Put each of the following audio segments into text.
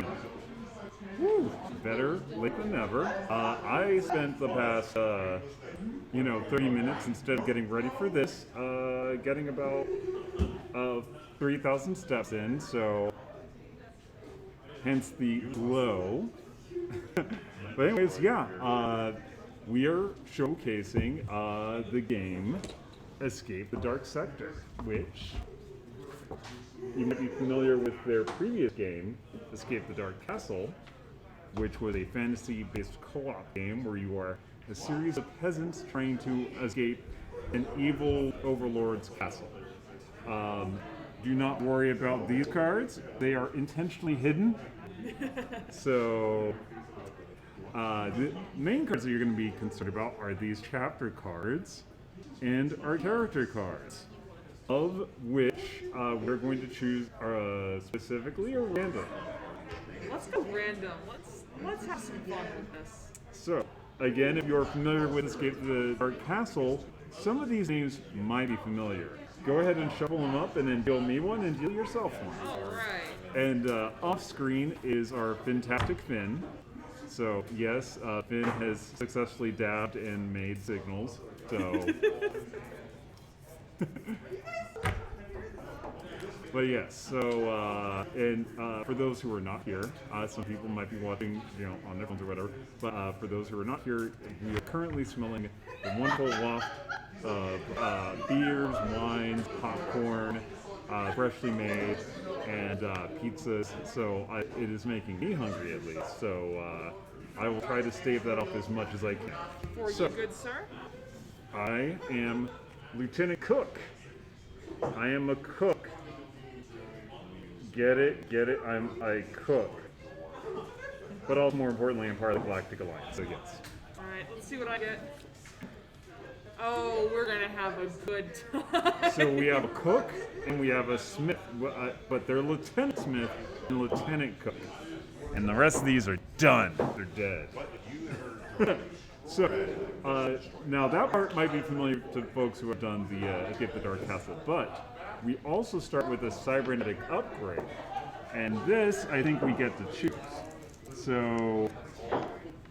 going? Woo, better late than never. I spent the past, 30 minutes instead of getting ready for this, getting about 3,000 steps in, so hence the low. But anyways, we are showcasing the game Escape the Dark Sector, which you might be familiar with their previous game, Escape the Dark Castle, which was a fantasy-based co-op game where you are a series of peasants trying to escape an evil overlord's castle. Do not worry about these cards. They are intentionally hidden. So, the main cards that you're going to be concerned about are these chapter cards and our character cards, of which we're going to choose specifically or random. Let's go random. Let's have some fun with this. So, again, if you're familiar with Escape to the Dark Castle, some of these names might be familiar. Go ahead and shuffle them up and then deal me one and deal yourself one. Alright. And off screen is our Fantastic Finn. So, yes, Finn has successfully dabbed and made signals. So. But yes, so, for those who are not here, some people might be watching, on their phones or whatever, but for those who are not here, we are currently smelling the wonderful waft of beers, wines, popcorn, freshly made, and pizzas, so it is making me hungry at least, so I will try to stave that off as much as I can. For you, good sir? I am Lieutenant Cook. I am a cook. Get it? I cook. But also, more importantly, I'm part of the Galactic Alliance, so yes. Alright, let's see what I get. Oh, we're gonna have a good time. So we have a cook and we have a smith, but they're Lieutenant Smith and Lieutenant Cook. And the rest of these are done. They're dead. So, now that part might be familiar to folks who have done the Escape the Dark Castle, but we also start with a cybernetic upgrade, and this I think we get to choose. So,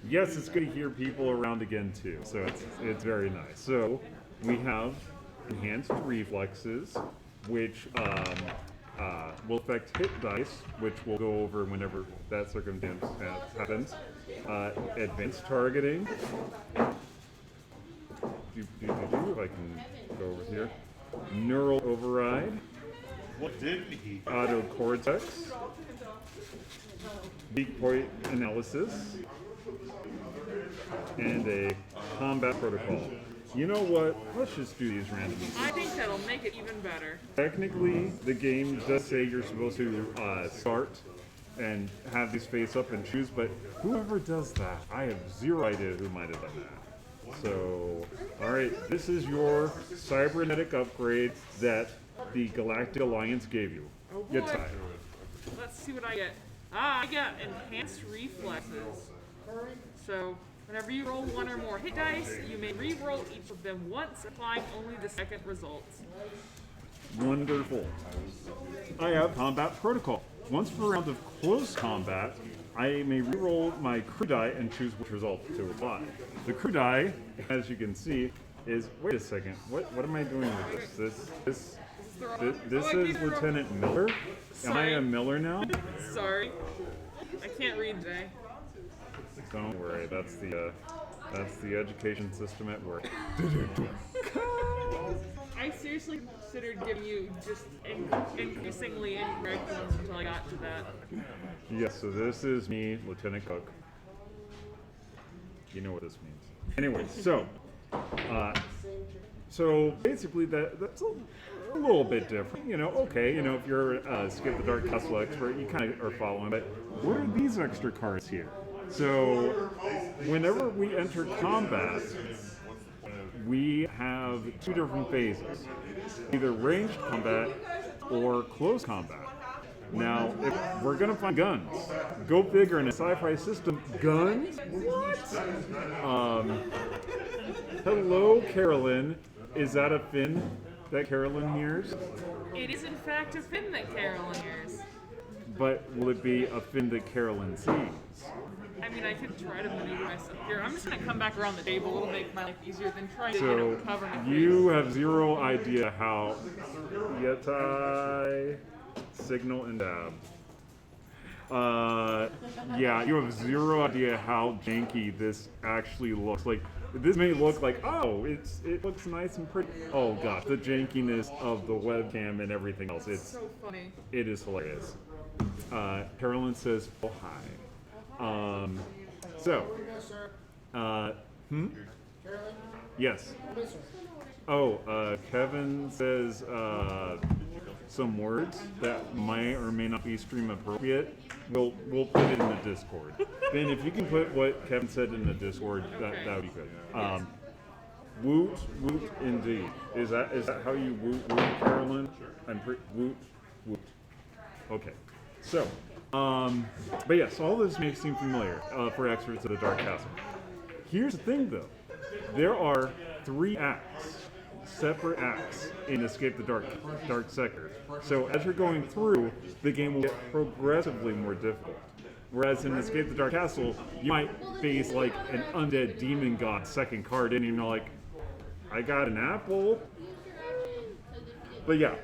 yes, it's good to hear people around again too, so it's very nice. So, we have enhanced reflexes, which will affect hit dice, which we'll go over whenever that circumstance happens. Advanced targeting. If I can go over here. Neural override. What didn't he? Auto cortex. Weak point analysis. And a combat protocol. You know what? Let's just do these randomly. I think that'll make it even better. Technically, the game does say you're supposed to start and have these face up and choose, but whoever does that, I have zero idea who might have done that. So, alright, this is your cybernetic upgrade that the Galactic Alliance gave you. Oh boy. Get tied. Let's see what I get. I got enhanced reflexes. So, whenever you roll one or more hit dice, you may re-roll each of them once, applying only the second results. Wonderful. I have combat protocol. Once per round of close combat, I may reroll my crew die and choose which result to apply. The crew die, as you can see, is wait a second. What am I doing with this? This is Lieutenant Miller. Am I a Miller now? Sorry, I can't read today. Don't worry. That's the education system at work. I seriously considered giving you just increasingly incorrect ones until I got to that. Yes, so this is me, Lieutenant Cook. You know what this means. Anyway, so basically that's a little bit different. Okay, if you're a Skip the Dark Castle expert, you kind of are following, but what are these extra cards here? So whenever we enter combat, we have two different phases, either ranged combat or close combat. Now, if we're gonna find guns, go figure in a sci-fi system, guns? What? Hello, Carolyn. Is that a Finn that Carolyn hears? It is in fact a Finn that Carolyn hears. but will it be a fin that Carolyn sees? I mean, I could try to maneuver myself here. I'm just gonna come back around the table. It'll make my life easier than trying to, So cover my face. you have zero idea how Yetai signal and dab. Yeah, you have zero idea how janky this actually looks. Like, this may look like, oh, it looks nice and pretty. Oh gosh, the jankiness of the webcam and everything else. It's so funny. It is hilarious. Carolyn says, oh hi. Yes. Oh, Kevin says some words that may or may not be stream appropriate. We'll put it in the Discord. Ben, if you can put what Kevin said in the Discord, that would be good. Woot, woot, indeed. Is that how you woot, Carolyn? Woot, woot. Okay. So, but yes, all this may seem familiar for experts of the Dark Castle. Here's the thing, though. There are 3 acts, separate acts, in Escape the Dark Sector. So as you're going through, the game will get progressively more difficult. Whereas in Escape the Dark Castle, you might face like an undead demon god second card in, and you're like, I got an apple. But yeah,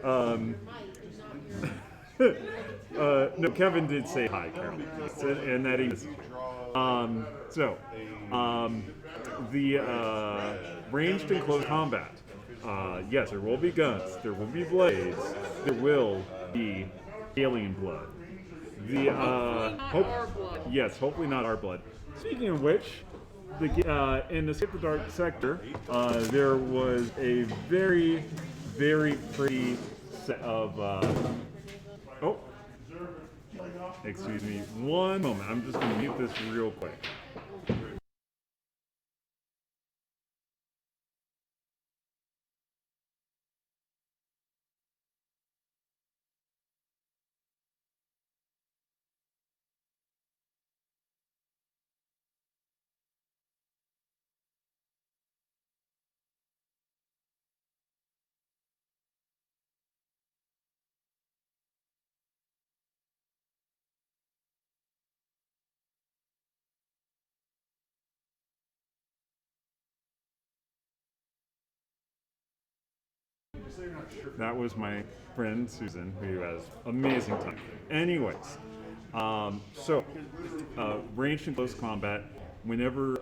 no, Kevin did say hi, Carolyn, and that is. The ranged and close combat. Yes, there will be guns, there will be blades, there will be alien blood. Yes, hopefully not our blood. Speaking of which, in Escape the Dark Sector, there was a very, very pretty set of. Oh, excuse me, one moment. I'm just going to mute this real quick. That was my friend Susan, who has amazing time. Anyways, ranged and close combat. Whenever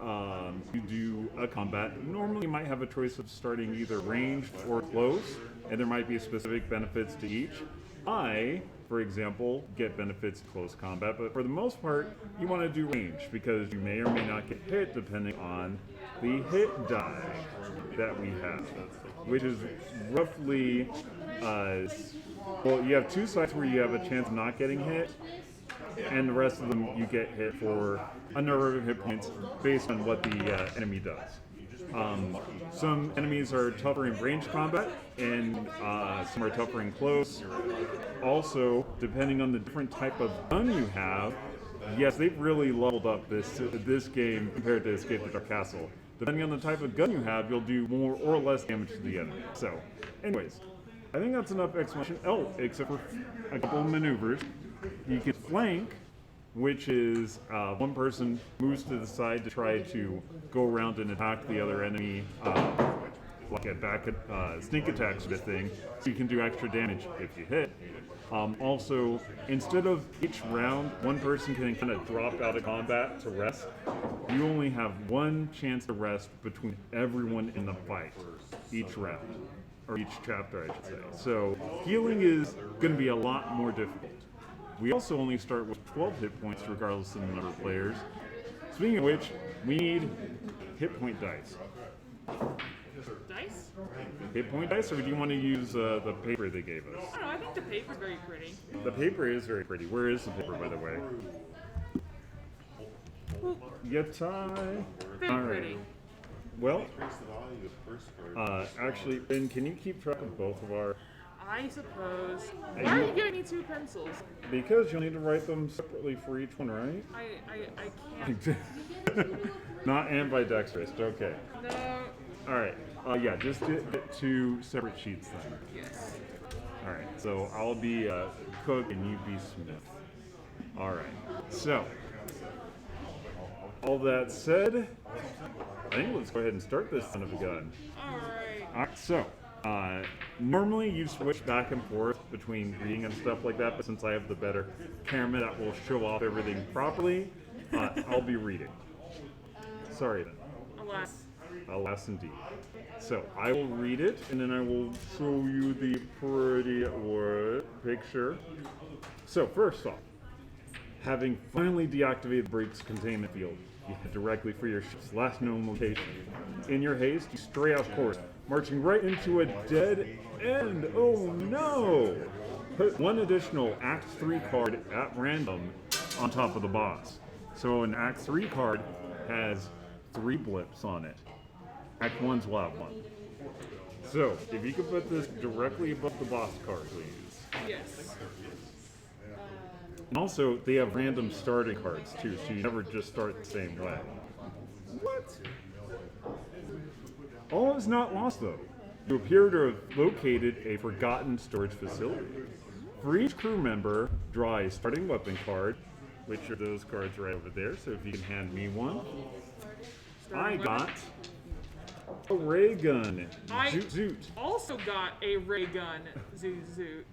you do a combat, normally you might have a choice of starting either ranged or close, and there might be specific benefits to each. I, for example, get benefits to close combat, but for the most part, you want to do range because you may or may not get hit depending on the hit die that we have, which is roughly, you have 2 sides where you have a chance of not getting hit, and the rest of them you get hit for a number of hit points based on what the enemy does. Some enemies are tougher in range combat, and some are tougher in close. Also, depending on the different type of gun you have, yes, they've really leveled up this game compared to Escape the Dark Castle. Depending on the type of gun you have, you'll do more or less damage to the enemy. So, anyways, I think that's enough explanation. Oh, except for a couple of maneuvers. You can flank, which is one person moves to the side to try to go around and attack the other enemy, like a back sneak attack sort of thing, so you can do extra damage if you hit. Also, instead of each round, one person can kind of drop out of combat to rest. You only have one chance to rest between everyone in the fight each round, or each chapter, I should say. So healing is going to be a lot more difficult. We also only start with 12 hit points regardless of the number of players. Speaking of which, we need hit point dice. Dice? Hit point dice, or do you want to use the paper they gave us? I don't know, I think the paper's very pretty. The paper is very pretty. Where is the paper, by the way? Yatai. Very pretty. Well, actually, Ben, can you keep track of both of our... I suppose. Why are you giving me 2 pencils? Because you'll need to write them separately for each one, right? I can't. Not ambidextrous, okay. No. Alright, yeah, just get 2 separate sheets then. Yes. Alright, so I'll be Cook and you be Smith. All right. So, all that said, I think let's go ahead and start this son of a gun. All right. All right. So, normally you switch back and forth between reading and stuff like that, but since I have the better camera that will show off everything properly, I'll be reading. Sorry then. Alas. Alas indeed. So I will read it, and then I will show you the pretty picture. So first off, having finally deactivated the break's containment field, you head directly for your ship's last known location. In your haste, you stray off course, marching right into a dead end. Oh no! Put one additional Act 3 card at random on top of the boss. So an Act 3 card has 3 blips on it. Act 1's will have 1. So, if you could put this directly above the boss card, please. Yes. And also, they have random starting cards too, so you never just start the same way. What? All is not lost though. You appear to have located a forgotten storage facility. For each crew member, draw a starting weapon card, which are those cards right over there, so if you can hand me one. I got a ray gun. Zoot zoot. Also got a ray gun. Zoot zoot.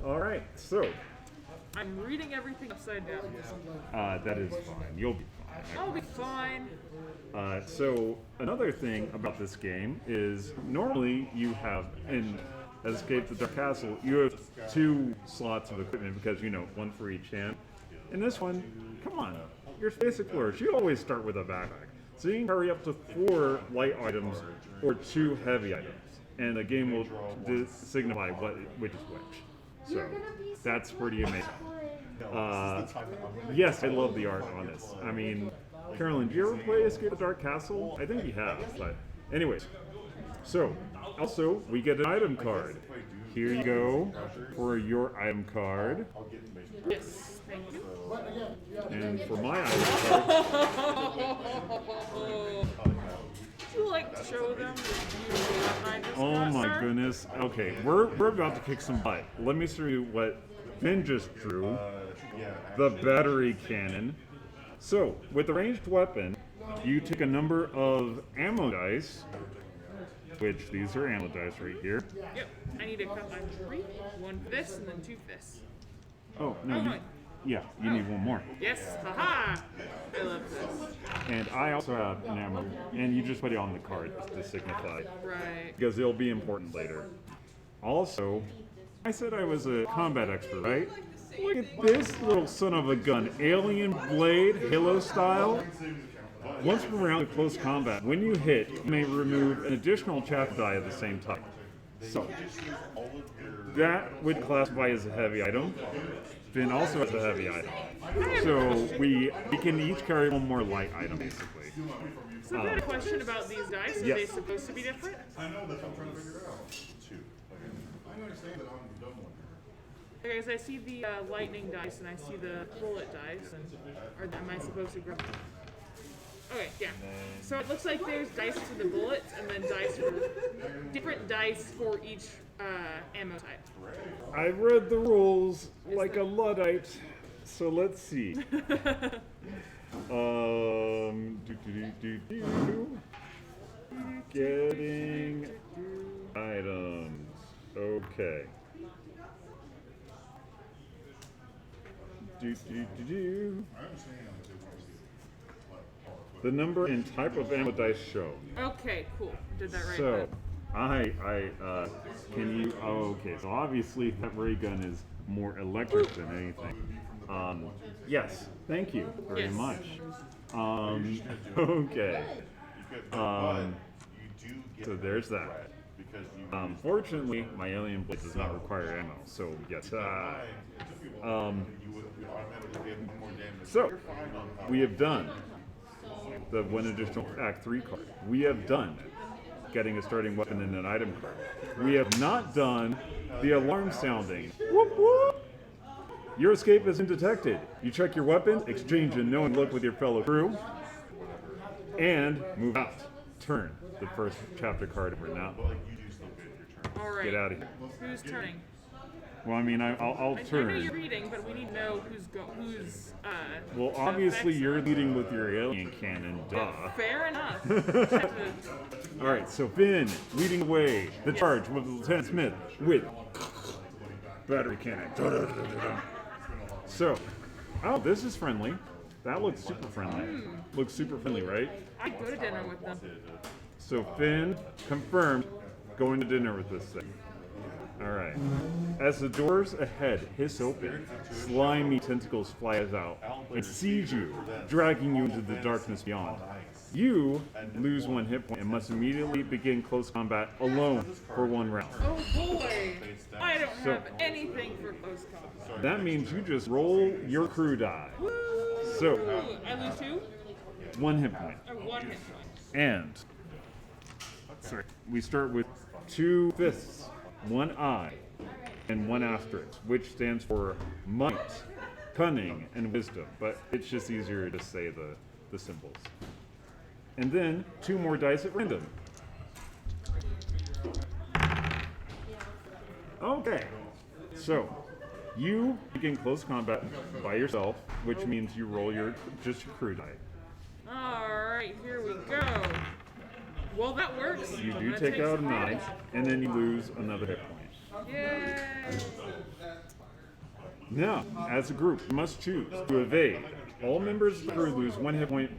Alright, so. I'm reading everything upside down. That is fine. You'll be fine. I'll be fine. So, another thing about this game is normally you have, in Escape the Dark Castle, you have 2 slots of equipment because, you know, 1 for each hand. In this one, come on, you're Space Explorers. You always start with a backpack. So you can carry up to 4 light items or 2 heavy items. And the game will signify which is which. So that's pretty amazing. Yes, I love the art on this. I mean, Carolyn, do you ever play Escape the Dark Castle? I think you have, but anyways. So, also, we get an item card. Here you go for your item card. Yes, thank you. And for my item card... Would you like to show them the beautiful weapon I just Oh got, my sir? goodness. Okay, we're about to kick some butt. Let me show you what Finn just drew. The battery cannon. So, with the ranged weapon, you take a number of ammo dice, which these are ammo dice right here. Yep, I need to cut my 3. 1 for this and then 2 for this. Oh, no. Oh, no. Yeah, you need one more. Yes, haha! I love this. And I also have an ammo, and you just put it on the card to signify. Right. Because it'll be important later. Also, I said I was a combat expert, right? Look at this little son of a gun. Alien blade, Halo style. Once per round of close combat, when you hit, you may remove an additional chaff die of the same type. So, that would classify as a heavy item. Finn also has a heavy item. So, we can each carry 1 more light item, basically. So I've got a question about these dice. Are Yes. they supposed to be different? Okay, so I see the lightning dice and I see the bullet dice. And, or am I supposed to grab? Okay, yeah. So it looks like there's dice for the bullets and then dice for different dice for each ammo type. I read the rules like a Luddite, so let's see. Getting items. Okay. The number and type of ammo dice shown. Okay, cool. Did that right. So, then. can you, okay, so obviously that ray gun is more electric than anything. Yes, thank you very Yes. much. Okay. So there's that. Fortunately, my alien blade does not require ammo, so yes. So, we have done the 1 additional Act 3 card. We have done getting a starting weapon and an item card. We have not done the alarm sounding. Whoop whoop! Your escape has been detected. You check your weapon, exchange a knowing look with your fellow crew, and move out. Turn the first chapter card over now. All right. Get out of here. Who's turning? Well, I mean, I'll I know you're turn. reading, but we need to know who's Well, the obviously effects you're are. leading with your alien cannon, duh. Fair enough. Just have to- All right, so Finn leading the way. The charge with Lieutenant Smith with battery cannon. So, oh, this is friendly. That looks super friendly. Looks super friendly, right? I'd go to dinner with them. So Finn confirmed going to dinner with this thing. All right. As the doors ahead hiss open, slimy tentacles fly out and seize you, dragging you into the darkness beyond. You lose 1 hit point and must immediately begin close combat alone for 1 round. Oh boy! I don't So- have anything for close combat. That means you just roll your crew die. So, Ooh, I lose 2? 1 hit point. Or 1 hit point. And sorry, we start with 2 fists, 1 eye, and 1 asterisk, which stands for might, cunning, and wisdom. But it's just easier to say the symbols. And then 2 more dice at random. Okay, so you begin close combat by yourself, which means you roll just your crew die. Alright, here we go. Well, that works. You I'm do gonna take out a some 9, damage. and then you lose another hit point. Yay! Now, as a group, you must choose to evade. All members of the crew lose 1 hit point,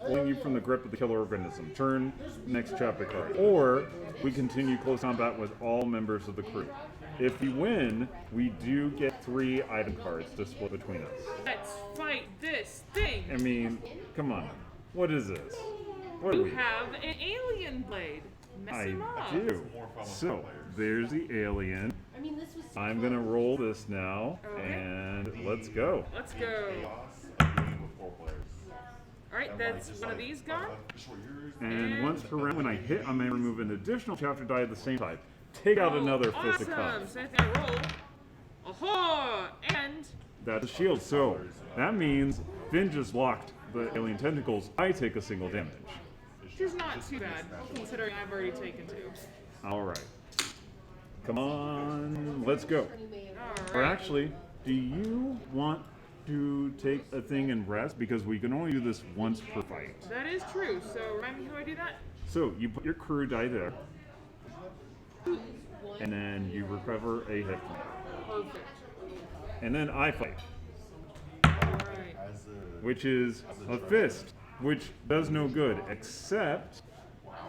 pulling you from the grip of the killer organism. Turn next chapter card. Or we continue close combat with all members of the crew. If we win, we do get 3 item cards to split between us. Let's fight this thing! I mean, come on. What is this? What are You we? have an alien blade. Mess I him up. do. So, there's the alien. I mean, this was. I'm gonna roll this now, Okay. and let's go. Let's go. Alright, that's one of these gone. And once per round, when I hit, I may remove an additional chapter die of the same type. Take out another fist of Awesome! cups. So I think I roll. Aha! And That's a shield. So that means Finn just blocked the alien tentacles. I take a single damage. which is not too bad, considering I've already taken 2. All right. Come on, let's go. Or Alright. actually, do you want to take a thing and rest? Because we can only do this once per fight. That is true. So remind me how I do that. So you put your crew die there, and then you recover a hit point. Perfect. And then I fight, Alright. which is a fist, which does no good, except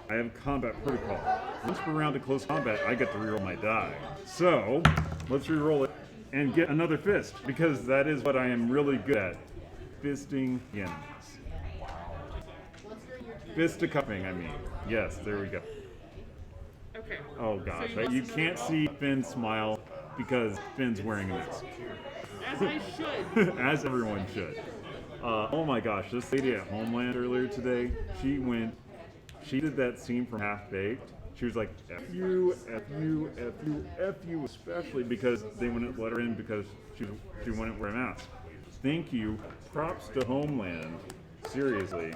I have combat protocol. Once per round of close combat, I get to reroll my die. So let's reroll it and get another fist, because that is what I am really good at, fisting the enemies. Fisticuffing, I mean. Yes, there we go. Okay. Oh gosh, So you can't see Finn smile because Finn's wearing a mask. As I should. As everyone should. Oh my gosh, this lady at Homeland earlier today, she did that scene from Half Baked. She was like, F you, F you, F you, F you, especially because they wouldn't let her in because she wouldn't wear a mask. Thank you. Props to Homeland. Seriously.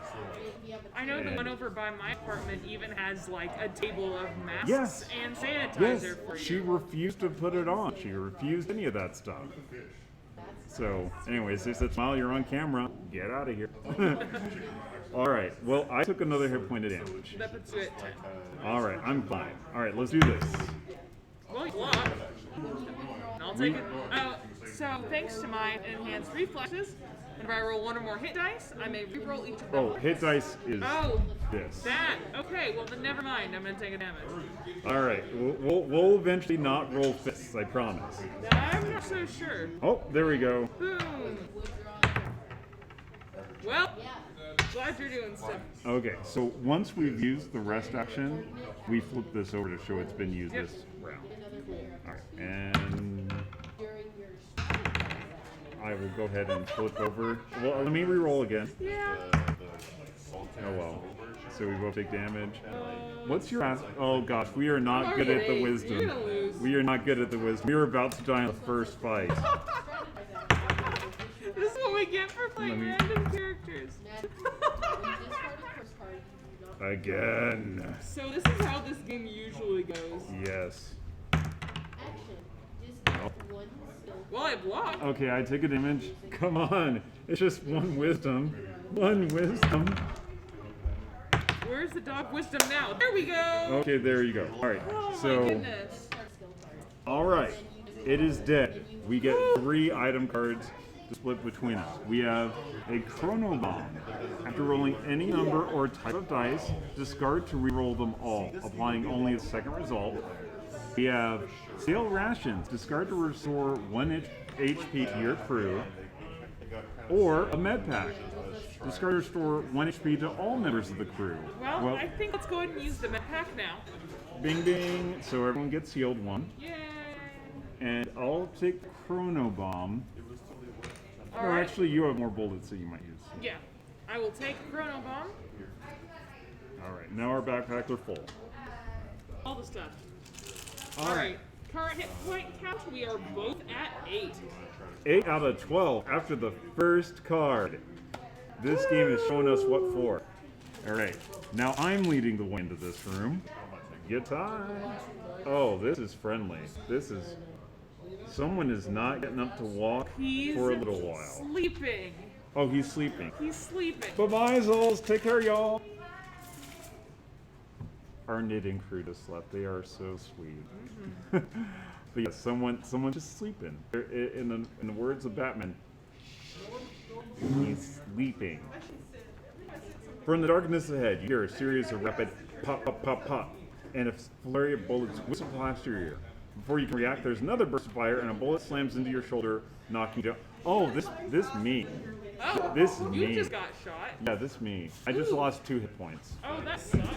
I know the And- one over by my apartment even has like a table of masks Yes. and sanitizer Yes, for you. she refused to put it on. She refused any of that stuff. So, anyways, they said, "Smile, you're on camera. Get out of here." All right. Well, I took another hit point of damage. That puts you at 10. All right, I'm fine. All right, let's do this. Well, you lost. I'll take it. Oh, so thanks to my enhanced reflexes, if I roll 1 or more hit dice, I may re-roll each of them. Oh, hit dice is Oh, this. that. Okay, well then never mind. I'm gonna take a damage. All right, we'll eventually not roll fists. I promise. I'm not so sure. Oh, there we go. Boom. Well, glad you're doing stuff. Okay, so once we've used the rest action, we flip this over to show it's been used Yep. this round. All right, and I will go ahead and flip over. Well, let me re-roll again. Yeah. Oh well. So we both take damage. What's your ask? Oh gosh, we are not good at the You're wisdom. gonna lose. We are not good at the wisdom. We are about to die in the first fight. This is what we get for playing Let me- random characters. Again. So this is how this game usually goes. Yes. go. Well, I blocked. Okay, I take a damage. Come on. It's just one wisdom. One wisdom. Where's the dog wisdom now? There we go. Okay, there you go. All right. Oh my So, goodness. all right. It is dead. We get 3 item cards to split between us. We have a Chrono Bomb. After rolling any number or type of dice, discard to reroll them all, applying only the second result. We have Stale Rations. Discard to restore 1 HP to your crew. Or a Med Pack. Discard to restore 1 HP to all members of the crew. Well, I think let's go ahead and use the med pack now. Bing bing. So everyone gets healed 1. Yay. And I'll take the Chrono Bomb. All No, right. actually, you have more bullets that you might use. Yeah. I will take Chrono Bomb. All right, now our backpacks are full. All the stuff. All right. Current hit point count, we are both at 8. 8 out of 12 after the first card. This game is showing us what for. All right, now I'm leading the way into this room. Get time. Oh, this is friendly. This is... Someone is not getting up to walk He's for a little while. sleeping. Oh, he's sleeping. He's sleeping. Bye-bye, Zols. Take care, y'all. Our knitting crew just slept. They are so sweet. But yeah, someone just sleeping. In the words of Batman, he's sleeping. From the darkness ahead, you hear a series of rapid pop, pop, pop, pop, and a flurry of bullets whistle past your ear. Before you can react, there's another burst of fire, and a bullet slams into your shoulder, knocking you down. Oh, this me. Oh, This you me. just got shot. Yeah, this me. I just lost 2 hit points. Oh, that sucks.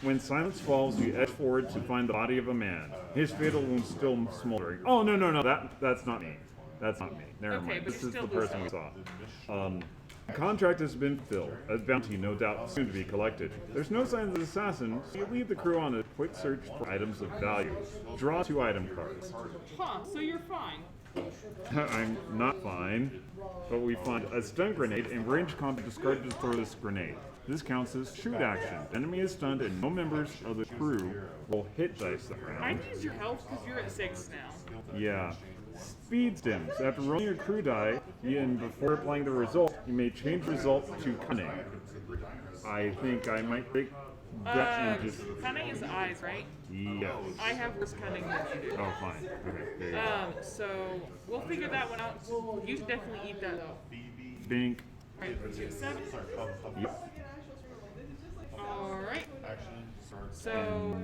When silence falls, you edge forward to find the body of a man. His fatal wound still smoldering. Oh, no, that's not me. That's not me. Never Okay, mind. but This you is the still person we saw. The contract has been filled. A bounty, no doubt, soon to be collected. There's no sign of the assassin, so you lead the crew on a quick search for items of value. Draw 2 item cards. Huh, so you're fine. I'm not fine, but we find a stun grenade and range combat discarded to throw this grenade. This counts as shoot action. The enemy is stunned and no members of the crew will hit dice that round. I'd use your health because you're at 6 now. Yeah. Speed stims. After rolling a crew die, and before applying the result, you may change result to cunning. I think I might take that and just... Cunning is eyes, right? Yes. I have worse cunning than you do. Oh, fine. Okay, there you go. So we'll figure that one out. You should definitely eat that though. Bink. Alright, 2, 7. Yep. Alright. So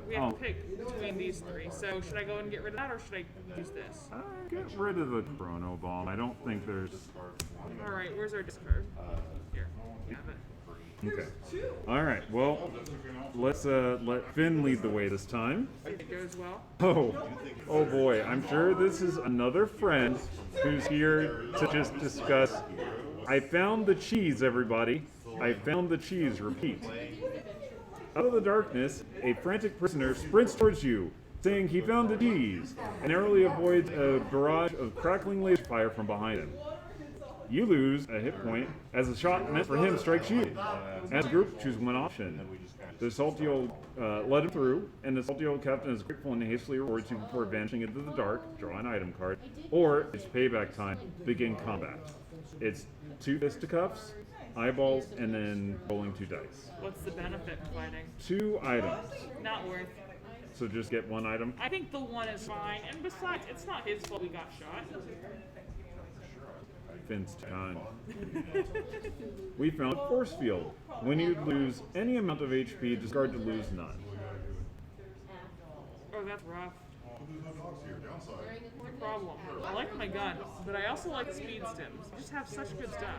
we have to pick between these 3. So should I go and get rid of that or should I use this? Get rid of the Chrono Bomb. I don't think there's... Alright, where's our discard? Here. You have it. Okay. All right. Well, let's let Finn lead the way this time. It goes well. Oh boy. I'm sure this is another friend who's here to just discuss. I found the cheese, everybody. I found the cheese. Repeat. Out of the darkness, a frantic prisoner sprints towards you, saying he found the cheese, and narrowly avoids a barrage of crackling laser fire from behind him. You lose a hit point as the shot meant for him strikes you. As a group, choose one option. The salty old let him through, and the salty old captain is grateful and hastily rewards you before vanishing into the dark. Draw an item card, or it's payback time. Begin combat. It's 2 fisticuffs, eyeballs, and then rolling 2 dice. What's the benefit of fighting? 2 items. Not worth. So just get 1 item. I think the 1 is fine, and besides, it's not his fault we got shot. Finn's time. We found a force field. When you lose any amount of HP, discard to lose none. Oh, that's rough. No problem. I like my gun, but I also like speed stims. You just have such good stuff.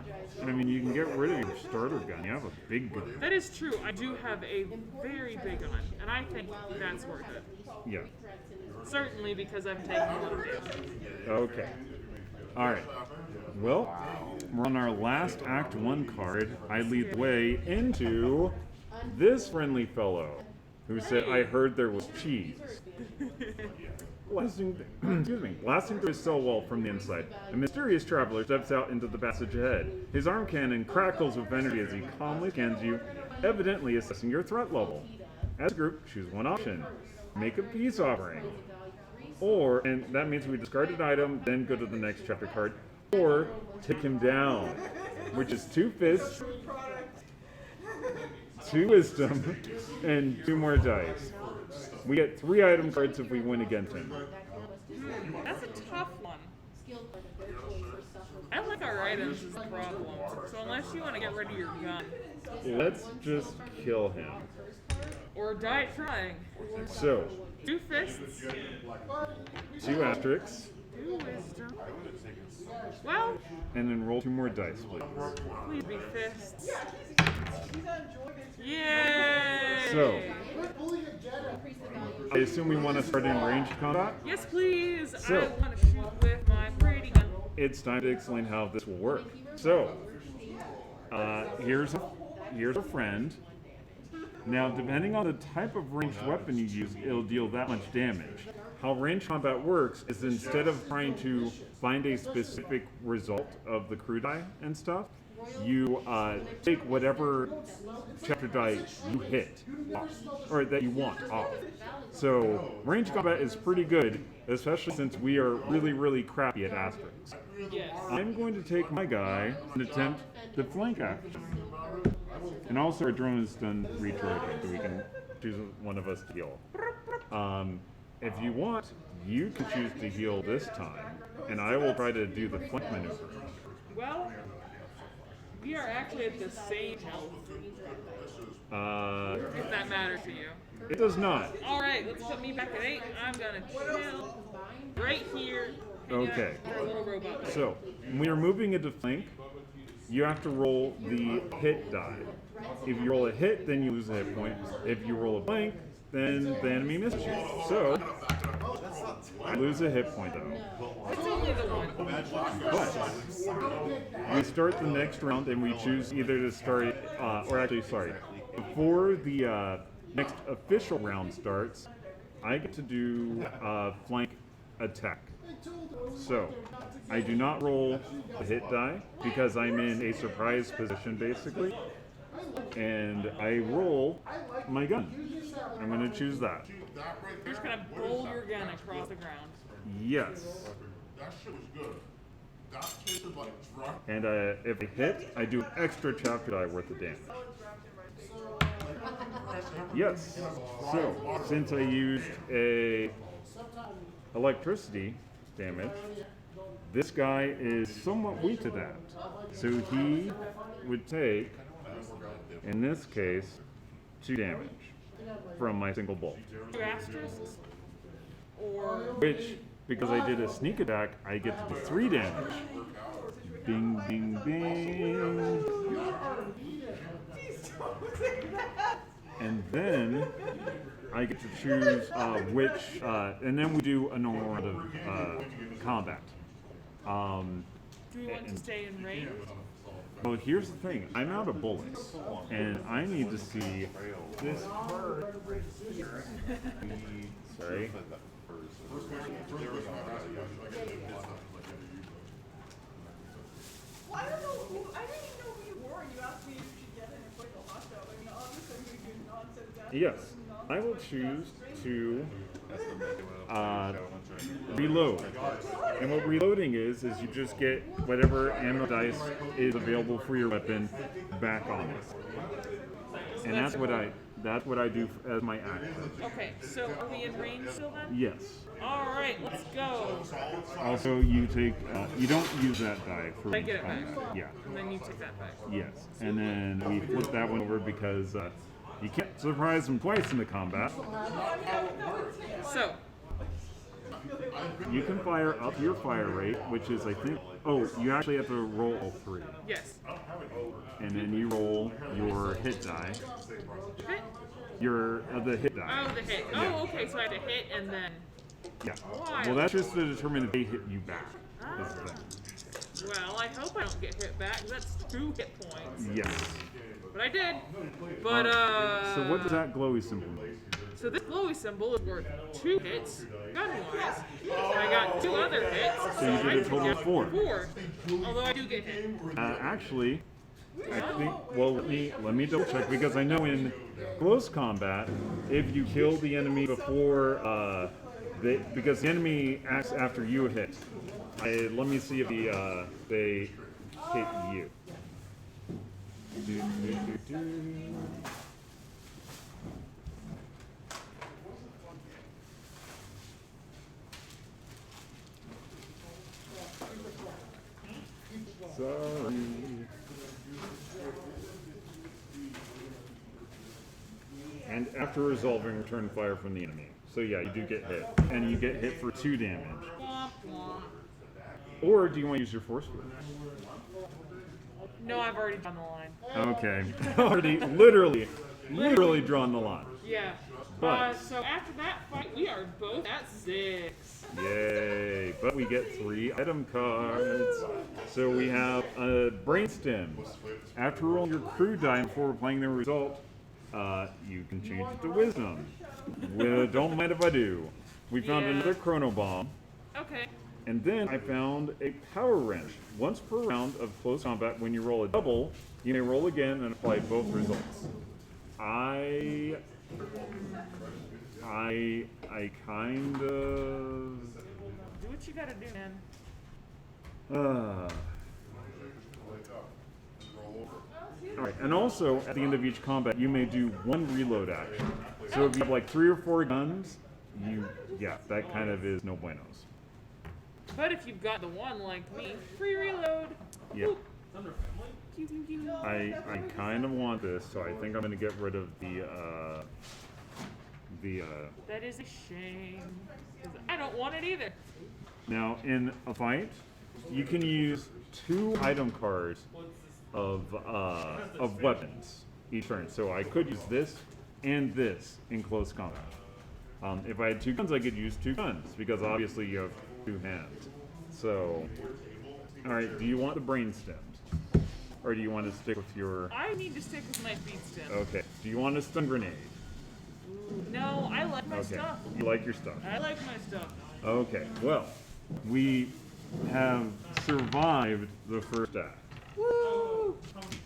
I mean, you can get rid of your starter gun. You have a big gun. That is true. I do have a very big gun, and I think that's worth it. Yeah. Certainly because I've taken a lot of damage. Okay. All right. Well, we're on our last Act 1 card. I lead the way into this friendly fellow who said, I heard there was cheese. Blasting through his cell wall from the inside, a mysterious traveler steps out into the passage ahead. His arm cannon crackles with energy as he calmly scans you, evidently assessing your threat level. As a group, choose one option. Make a peace offering. or, and that means we discard an item, then go to the next chapter card, or take him down, which is 2 fists, 2 wisdom, and 2 more dice. We get 3 item cards if we win against him. That's a tough one. I like our items is the problem. So unless you want to get rid of your gun. Let's just kill him. Or die trying. So, 2 fists. 2 asterisks, 2 wisdom. Well, and then roll 2 more dice, please. please be fists. Yay! So, I assume we want to start in ranged combat? Yes, please. So- I want to shoot with my pretty gun. It's time to explain how this will work. So, here's a friend. Now, depending on the type of ranged weapon you use, it'll deal that much damage. How ranged combat works is instead of trying to find a specific result of the crew die and stuff, you take whatever chapter die you hit off, or that you want off. So ranged combat is pretty good, especially since we are really, really crappy at asterisks. Yes. I'm going to take my guy and attempt the flank action. And also our drone is done retracting, so we can choose one of us to heal. If you want, you can choose to heal this time, and I will try to do the flank maneuver. Well, we are actually at the same health. If that matters to you. It does not. Alright, let's put me back at 8. I'm gonna chill right here. Okay. Our little robot. So, when you're moving into flank, you have to roll the hit die. If you roll a hit, then you lose a hit point. If you roll a blank, then the enemy misses you. So, I lose a hit point though. It's only the one. But we start the next round and we choose either to start, or actually, sorry, before the next official round starts, I get to do flank attack. So, I do not roll the hit die because I'm in a surprise position basically, and I roll my gun. I'm going to choose that. You're just gonna bowl your gun across the ground. Yes. That shit was good. That tasted like drunk. And if I hit, I do an extra chapter die worth of damage. Yes. So, since I used a electricity damage, this guy is somewhat weak to that. So he would take, in this case, 2 damage from my single bolt. 2 asterisks? Or Which, because I did a sneak attack, I get to do 3 damage. Bing, bing, bing. And then I get to choose which, and then we do a normal round of combat. do we want to stay in range? Well, here's the thing. I'm out of bullets, and I need to see this card. Sorry. Well, I don't know who, I didn't even know who you were, and you asked me if you should get it and put the hot dog. I mean, obviously you do nonsense. Yes, I will choose to reload. And what reloading is you just get whatever ammo dice is available for your weapon back on it. And that's what I do as my action. Okay, so are we in range still then? Yes. Alright, let's go. Also, you take you don't use that die for. I get it back. Yeah. And then you take that back. Yes. And then we flip that one over because you can't surprise them twice in the combat. So, You can fire up your fire rate, which is, I think, oh, you actually have to roll all 3. yes. And then you roll your hit die. Hit? The hit die. Oh, the hit. Yeah. Oh, okay, so I have to hit and then... Yeah. Why? Well, that's just to determine if they hit you back. That's the thing. Well, I hope I don't get hit back, 'cause that's 2 hit points. Yes. But I did. But, So what does that glowy symbol mean? So this glowy symbol is worth 2 hits, gun-wise. And I got 2 other hits, So you did I a total of 4. 4. Although I do get hit. Actually, I think, well, let me double check, because I know in close combat, if you kill the enemy before because the enemy acts after you hit. Let me see if they hit you. Do, do, do, do. Sorry. And after resolving, return fire from the enemy. So yeah, you do get hit. And you get hit for 2 damage. Or do you want to use your force field? No, I've already drawn the line. Okay. Already, literally drawn the line. Yeah. But so after that fight, we are both at 6. yay! But we get 3 item cards. So we have brainstems. After rolling your crew die before playing the result, you can change it to wisdom. Don't mind if I do. We found another chrono bomb. Okay. And then I found a power wrench. Once per round of close combat, when you roll a double, you may roll again and apply both results. I kind of... Do what you gotta do, man. Alright, and also, at the end of each combat, you may do 1 reload action. So if you have like 3 or 4 guns, that kind of is no buenos. But if you've got the one like me, free reload. Yeah. I kind of want this, so I think I'm going to get rid of That is a shame. 'Cause I don't want it either. Now, in a fight, you can use 2 item cards of weapons each turn. So I could use this and this in close combat. If I had 2 guns, I could use 2 guns, because obviously you have 2 hands. So, alright, do you want the brain stems? Or do you want to stick with your... I need to stick with my feet stem. Okay, do you want a stun grenade? No, I like my Okay, stuff. you like your stuff. I like my stuff. Okay, well, we have survived the first act. Woo!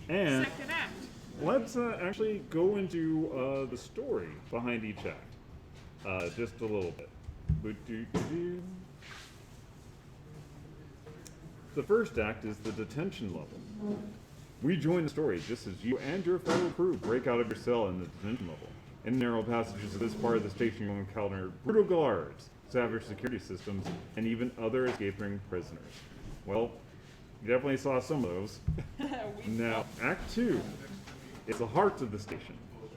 And Second act. let's actually go into the story behind each act. Just a little bit. Boo-doo-doo-doo. The first act is the detention level. We join the story just as you and your fellow crew break out of your cell in the detention level. In the narrow passages of this part of the station, you will encounter brutal guards, savage security systems, and even other escaping prisoners. Well, you definitely saw some of those. Now, Act 2 is the heart of the station.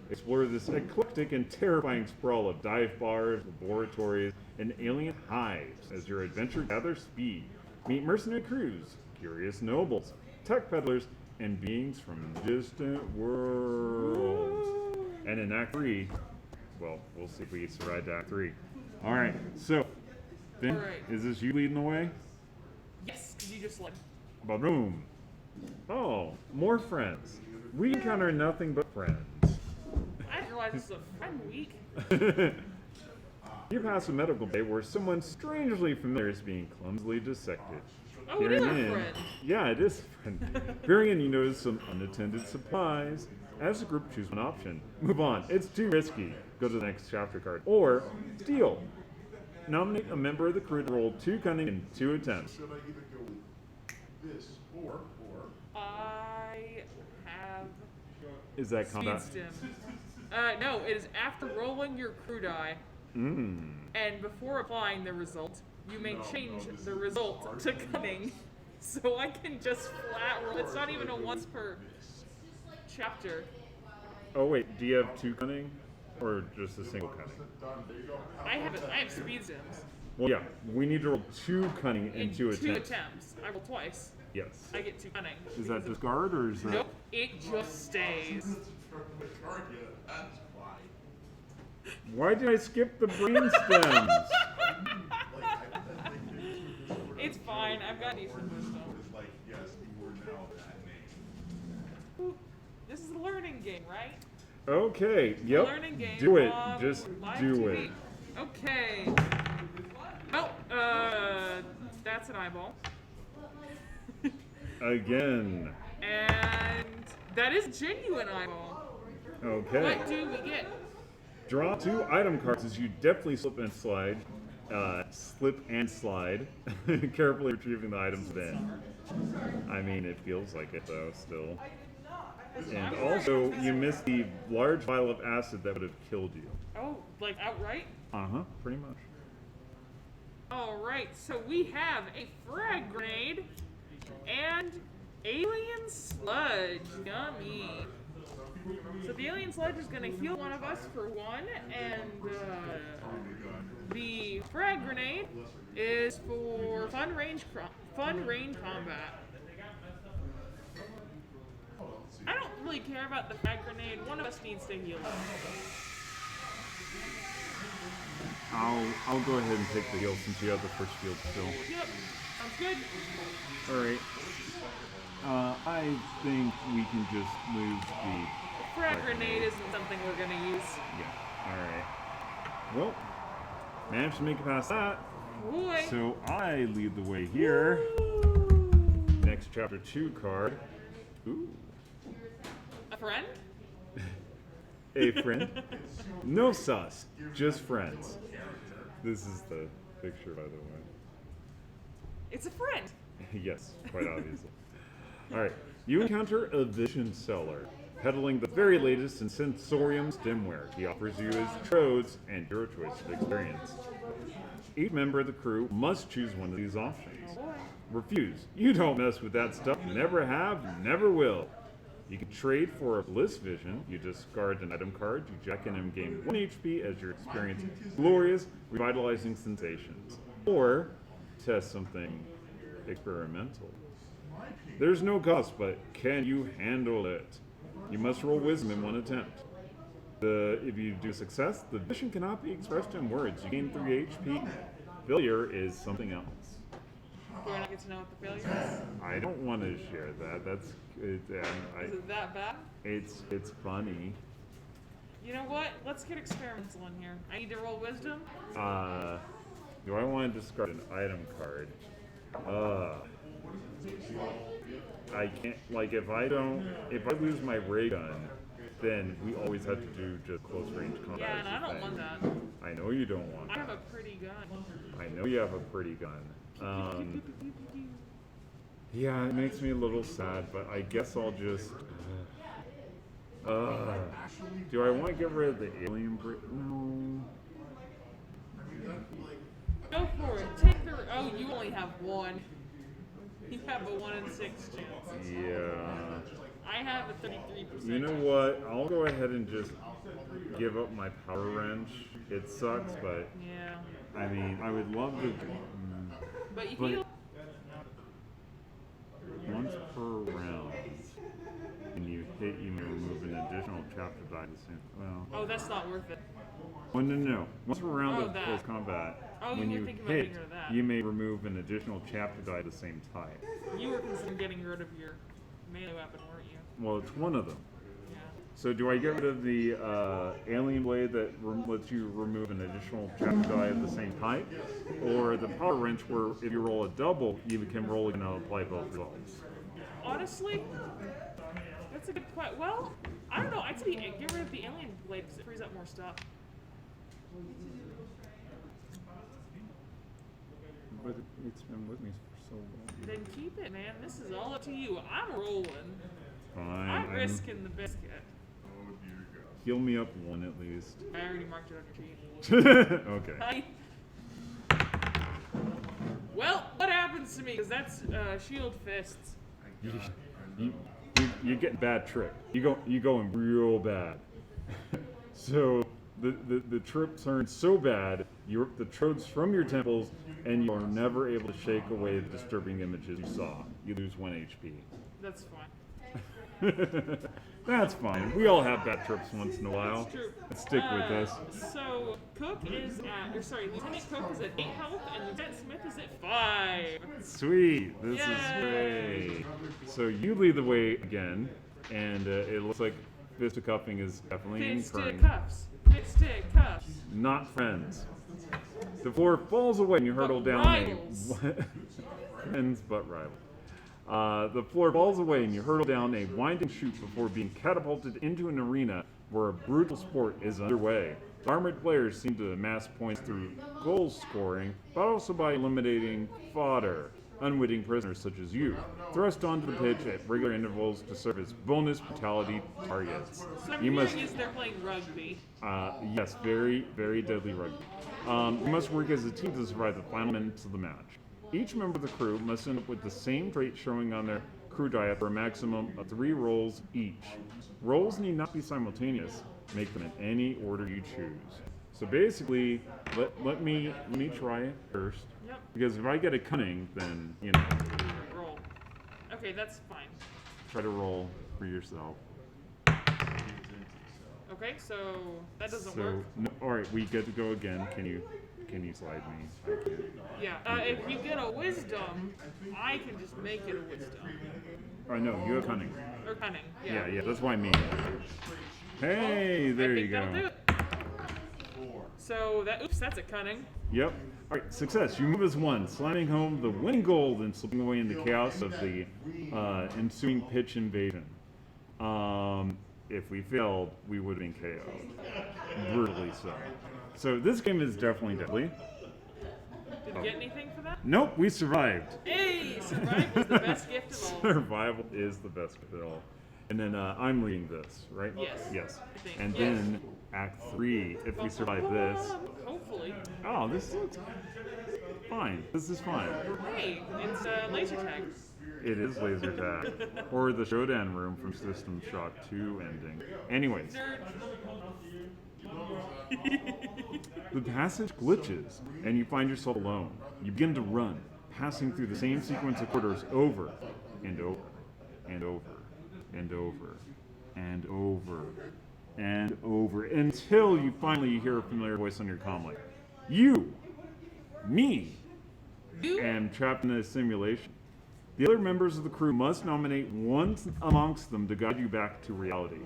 Explore this eclectic and terrifying sprawl of dive bars, laboratories, and alien hives as your adventure gathers speed. Meet mercenary crews, curious nobles, tech peddlers, and beings from distant worlds. And in Act 3, well, we'll see if we survive to Act 3. Alright, so, Ben, is this you leading the way? Yes, because you just like... Ba-boom. Oh, more friends. We encounter nothing but friends. I didn't realize this was a friend week. You pass a medical bay where someone strangely familiar is being clumsily dissected. Oh, it is our friend. Yeah, it is a friend. Peering in, you notice some unattended supplies. As a group, choose one option. Move on. It's too risky. Go to the next chapter card. Or, steal. Nominate a member of the crew to roll 2 cunning in 2 attempts. Should I either go with this or I have... Is that combat? Speed stem. No, it is after rolling your crew die. And before applying the result, you may change the result to cunning. So I can just flat roll. It's not even a once per chapter. Oh wait, do you have 2 cunning? Or just a single cunning? I have speed stems. Well, yeah, we need to roll 2 cunning in 2 2 attempts. attempts. I roll twice. Yes. I get 2 cunning. Is that discard or is that... Nope, it just stays. that's why. Why did I skip the brain stems? It's fine, I've got decent wisdom. It's like, yes, you were now that name. This is a learning game, right? Okay, yep. Learning game. Do it. on Just live do TV. it. Okay. Oh, that's an eyeball. Again. And that is genuine eyeball. Okay. What do we get? Draw 2 item cards as you deftly slip and slide slip and slide, carefully retrieving the items bin. I mean, it feels like it though, still. And also, you missed the large vial of acid that would have killed you. Oh, like outright? Uh-huh, pretty much. Alright, so we have a frag grenade and alien sludge. Yummy. So the alien sludge is going to heal one of us for one, and the frag grenade is for fun range combat. I don't really care about the frag grenade. One of us needs to heal. I'll go ahead and take the heal since you have the first field still. Yep, sounds good. Alright. I think we can just move the Frag grenade isn't something we're gonna use. Yeah, alright. Well, managed to make it past that. Boy. So I lead the way here. Next chapter 2 card. Ooh. A friend? A friend. No sus, just friends. This is the picture, by the way. It's a friend. Yes, quite obviously. Alright, you encounter a vision seller, peddling the very latest in sensorium stemware. He offers you his trodes and your choice of experience. Each member of the crew must choose one of these options. Refuse. You don't mess with that stuff. Never have, never will. You can trade for a bliss vision. You discard an item card. You jack in and gain 1 HP as you experience glorious, revitalizing sensations. Or test something experimental. There's no cost, but can you handle it? You must roll wisdom in 1 attempt. If you do success, the vision cannot be expressed in words. You gain 3 HP. Failure is something else. Do I not get to know what the failure is? I don't want to share that. That's it. Is it that bad? It's funny. You know what? Let's get experimental in here. I need to roll wisdom. Do I want to discard an item card? I can't. Like if I lose my ray gun, then we always have to do just close range combat. Yeah, and I don't want that. I know you don't want I that. have a pretty gun. I know you have a pretty gun. Yeah, it makes me a little sad, but I guess I'll just. Do I want to get rid of the alien brick? No. Go for it. Take the. Oh, you only have 1. You have a 1 in 6 chance. Yeah. I have a 33%. You know what? I'll go ahead and just give up my power wrench. It sucks, but Yeah. I mean, I would love to. But you But- heal. Once per round, when you hit, you may remove an additional chapter die to the same. Well, Oh, that's not worth it. oh no. Once per round Oh, of that. close combat, Oh, when you were you thinking about hit, getting rid of that. you may remove an additional chapter die to the same type. You were considering getting rid of your melee weapon, weren't you? Well, it's one of them. Yeah. So do I get rid of the alien blade that lets you remove an additional chapter die of the same type? Or the power wrench where if you roll a double, you can roll again and apply both results? Honestly, that's a good question. Well, I don't know. I'd say get rid of the alien blade because it frees up more stuff. But it's been with me for so long. Then keep it, man. This is all up to you. I'm rolling. Fine. I'm risking the biscuit. Heal me up 1 at least. I already marked it on your sheet. Okay. Hi. Well, what happens to me? Because that's shield fists. You get bad trip. You going real bad. So the trip turns so bad, the trodes from your temples, and you are never able to shake away the disturbing images you saw. You lose 1 HP. That's fine. That's fine. We all have bad trips once in a while. That's true. Let's stick with this. So Cook is at, or sorry, Lieutenant Cook is at 8 health, and Lieutenant Smith is at 5. Sweet. This Yay. is great. So you lead the way again, and it looks like fisticuffing is definitely incurring. Fisticuffs. Fisticuffs. Not friends. The floor falls away and you hurdle But down rivals. friends but rivals. The floor falls away and you hurtle down a winding chute before being catapulted into an arena where a brutal sport is underway. The armored players seem to amass points through goal scoring, but also by eliminating fodder, unwitting prisoners such as you, thrust onto the pitch at regular intervals to serve as bonus brutality targets. So I'm You hearing must, is they're playing rugby. yes, very, very deadly rugby. You must work as a team to survive the final minutes of the match. Each member of the crew must end up with the same trait showing on their crew die for a maximum of 3 rolls each. Rolls need not be simultaneous. Make them in any order you choose. So basically, let me try it first. Yep. Because if I get a cunning, then, you know, Roll. Okay, that's fine. try to roll for yourself. Okay, so that doesn't So, work. no, all right, we get to go again. Can you slide me? I can't. Yeah, if you get a wisdom, I can just make it a wisdom. Oh no, you have cunning. Or cunning, Yeah, yeah. yeah, that's why me. Hey, there I you think that'll do go. it. So that, oops, that's a cunning. Yep. All right, success. You move as one, slamming home the winning goal and slipping away in the chaos of the ensuing pitch invasion. If we failed, we would have been KO'd. Brutally so. So this game is definitely deadly. Did you get anything for that? Nope, we survived. Hey, survival is the best gift of all. Survival is the best of it all. And then I'm leading this, right? Yes. Yes. I think. And Yes. then Act 3, if we survive this. Hopefully. Oh, this looks fine. This is fine. Hey, it's laser tag. It is laser tag. Or the Showdown room from System Shock 2 ending. Anyways, the passage glitches, and you find yourself alone. You begin to run, passing through the same sequence of corridors over and over and over and over and over and over until you finally hear a familiar voice on your comm like, "You, me, am trapped in a simulation. The other members of the crew must nominate one amongst them to guide you back to reality."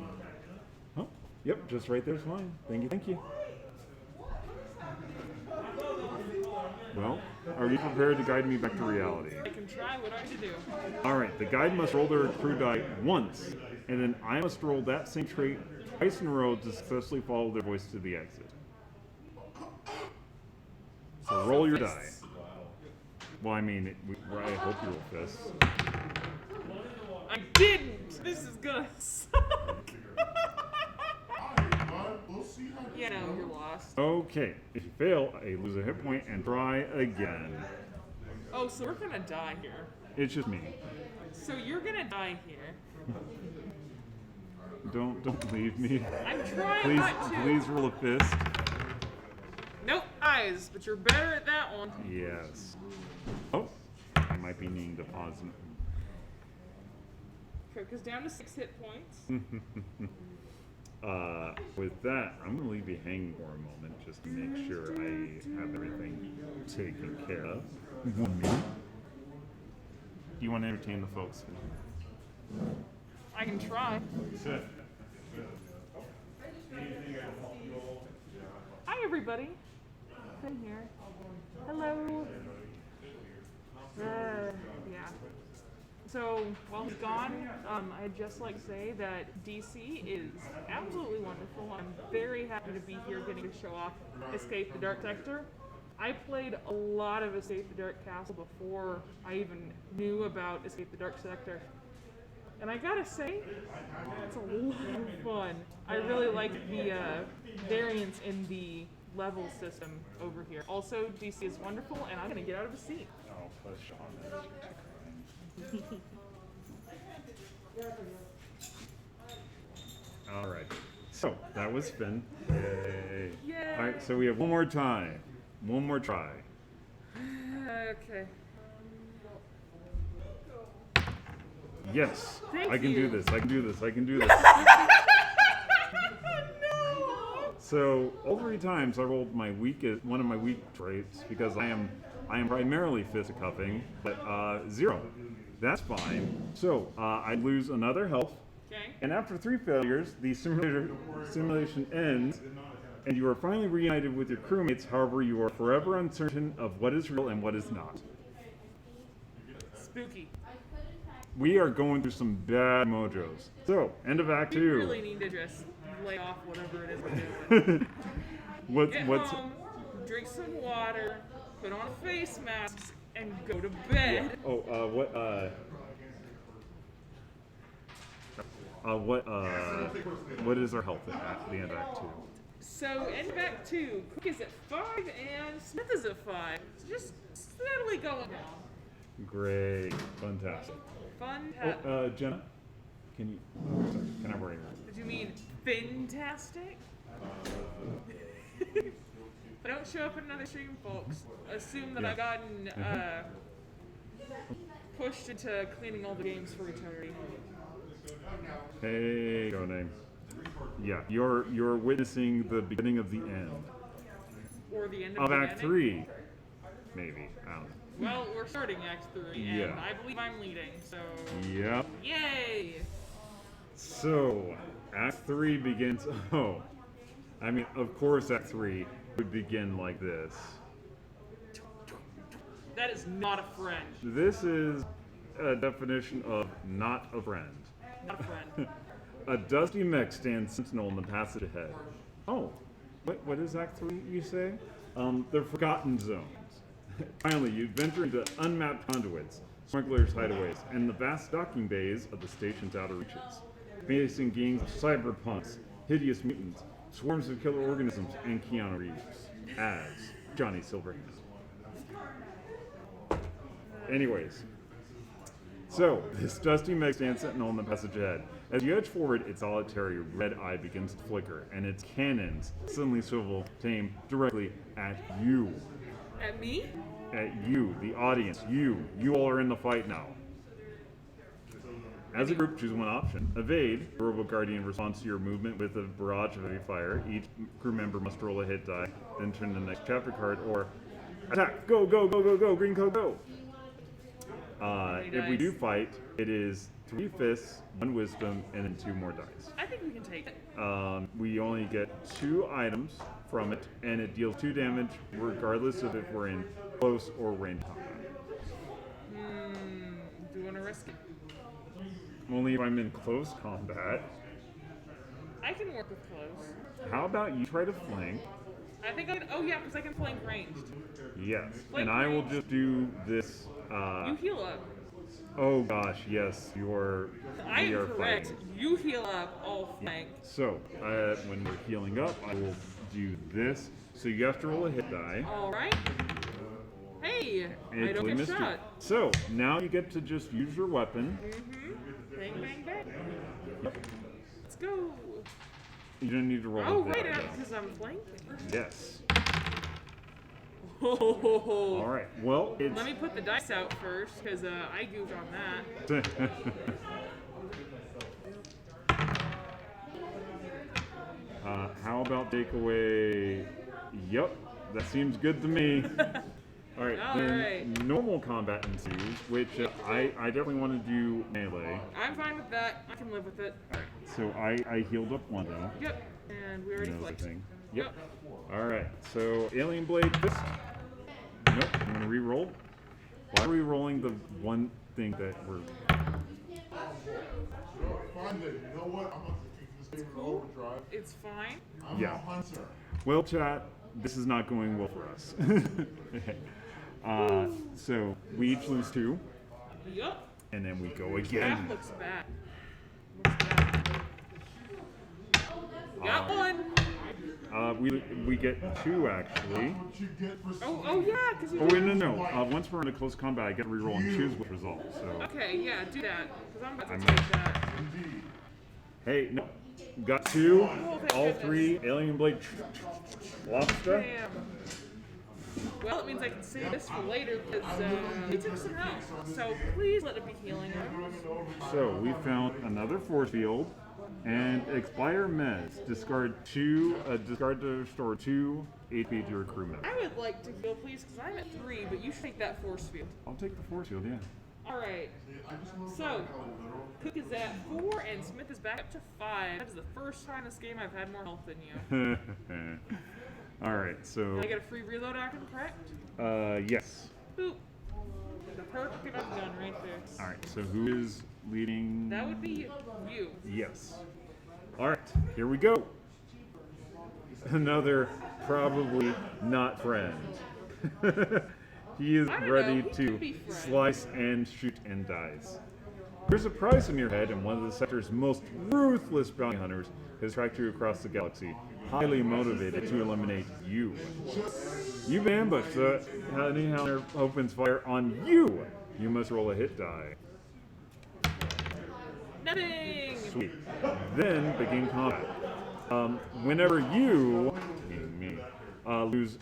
Oh, yep, just right there's fine. Thank you, thank you. Well, are you prepared to guide me back to reality? I can try what I can do. All right, the guide must roll their crew die once, and then I must roll that same trait twice in a row to successfully follow their voice to the exit. So roll your die. Well, I mean, I hope you roll fists. I didn't! This is gonna suck! We'll see how Yeah, no, you're lost. Okay, if you fail, I lose a hit point and try again. Oh, so we're gonna die here. It's just me. So you're gonna die here. Don't leave me. I'm trying Please, not to. please roll a fist. Nope, eyes, but you're better at that one. Yes. Oh, I might be needing to pause. Because down to 6 hit points. With that, I'm gonna leave you hanging for a moment just to make sure I have everything taken care of. 1 minute. Do you want to entertain the folks? I can try. Hi, everybody. Been here. Hello. Yeah. So, while he's gone, I'd just like to say that DC is absolutely wonderful. I'm very happy to be here getting to show off Escape the Dark Sector. I played a lot of Escape the Dark Castle before I even knew about Escape the Dark Sector. And I gotta say, it's a lot of fun. I really like the variance in the level system over here. Also, DC is wonderful, and I'm gonna get out of the seat. I'll push on it. All right. So that was Finn. Yay. Yay. All right. So we have one more time. One more try. Okay. Yes. Thank I can you. do this. I can do this. I can do this. No! So all 3 times I rolled my one of my weak traits because I am primarily fisticuffing, but 0. That's fine. So I lose another health, Okay. and after 3 failures, the simulation ends, and you are finally reunited with your crewmates. However, you are forever uncertain of what is real and what is not. Spooky. we are going through some bad mojos. So, end of Act We 2. really need to just lay off whatever it is we're doing. Get What's home, drink some water, put on face masks, and go to bed. What is our health at the end of Act 2? So, end of Act 2, Cook is at 5 and Smith is at 5. So just steadily going down. Great, fantastic. Fun. Jenna, can I worry? Did you mean fantastic? If I don't show up in another stream, folks, assume that I've gotten pushed into cleaning all the games for eternity. Hey, go name. Yeah, you're witnessing the beginning of the end Or the end of the Act 3, maybe. I don't know. Well, we're starting Act 3, and Yeah. I believe I'm leading, so... Yep. Yay! So, Act 3 begins. Oh, I mean, of course, Act 3 would begin like this. That is not a friend. This is a definition of not a friend. Not a friend. A dusty mech stands sentinel in the passage ahead. Oh, what is Act 3, you say? The Forgotten Zones. Finally, you venture into unmapped conduits, smugglers' hideaways, and the vast docking bays of the station's outer reaches. Facing gangs of cyberpunks, hideous mutants, swarms of killer organisms, and Keanu Reeves as Johnny Silverhand. Anyways, so this dusty mech stands sentinel in the passage ahead. As you edge forward, its solitary red eye begins to flicker, and its cannons suddenly swivel to aim directly at you. At me? At you, the audience. You all are in the fight now. As a group, choose one option. Evade. The Robo Guardian responds to your movement with a barrage of heavy fire. Each crew member must roll a hit die, then turn the next chapter card, or attack. Go, green code, go. If we do fight, it is 3 fists, 1 wisdom, and then 2 more dice. I think we can take it. We only get 2 items from it, and it deals 2 damage regardless of if we're in close or range combat. Do you want to risk it? Only if I'm in close combat. I can work with close. How about you try to flank? I think I can. Oh, yeah, because I can flank ranged. Yes. Flank And I will ranged. just do this. You heal up. Oh gosh, yes, I we am are correct. fighting. You heal up, I'll flank. So, when we're healing up, I will do this. So you have to roll a hit die. Alright. Hey, And I don't you get missed it. shot. So, now you get to just use your weapon. Bang, bang, bang. Let's go. You don't need to roll Oh, a hit wait, die. because I'm flanking. Yes. Oh, All right. Well, it's. Let me put the dice out first, because I goofed on that. How about take away? Yep, that seems good to me. All right, All then right. normal combat ensues, which I definitely want to do melee. I'm fine with that. I can live with it. All right, so I healed up 1 though. Yep. And we already Knows the flexed. thing. Yep. All right, so alien blade fist. Nope, I'm gonna re-roll. Why are we rolling the one thing that we're? Find it. You know what? I'm going to take this game in overdrive. It's fine. I'm Yeah. a hunter. Well, chat, this is not going well for us. So we each lose 2, Yup. and then we go That again. looks bad. Looks bad. Got one. We get 2 actually. What you get for Oh yeah, because you. Oh wait, no. Once we're in a close combat, I get to reroll and choose which result. So Okay, yeah, do that. Because I'm about to I'm take that. Indeed. hey, no, got 2, Oh, thank all goodness. 3 alien blade lobster. Damn. Well, it means I can save this for later because we took some health. So please let it be healing wounds. So we found another force field and expire mez. Discard to restore 2 HP to your crew member. I would like to heal, please, because I'm at 3, but you should take that force field. I'll take the force field, yeah. Alright. So, Cook is at 4 and Smith is back up to 5. That is the first time this game I've had more health than you. All right, so Did I get a free reload action, correct? yes. Boop. The perfect enough gun right there. All right, so who is leading? That would be you. Yes. All right, here we go. Another probably not friend. He is I don't ready know, he to could be friend. slice and shoot and dice. There's a price in your head, and one of the sector's most ruthless bounty hunters has tracked you across the galaxy, highly motivated to eliminate you. You've been ambushed, so bounty hunter opens fire on you. You must roll a hit die. Nothing! Sweet. Then begin combat. Whenever you, meaning me, lose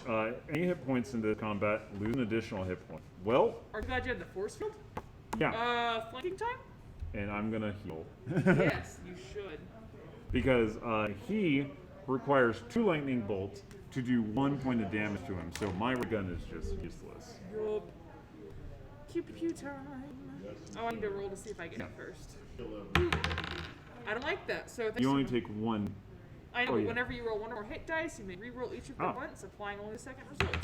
any hit points in the combat, lose an additional hit point. Well, Are you glad you had the force field? yeah, Flanking time? and I'm gonna heal. Yes, you should. Because he requires 2 lightning bolts to do 1 point of damage to him, so my ray gun is just useless. Yup. Pew pew time. Oh, I need to roll to see if I get it first. I don't like that. So You only take 1. I know, oh, but yeah. whenever you roll 1 or more hit dice, you may re-roll each of them Oh. once, applying only the second results.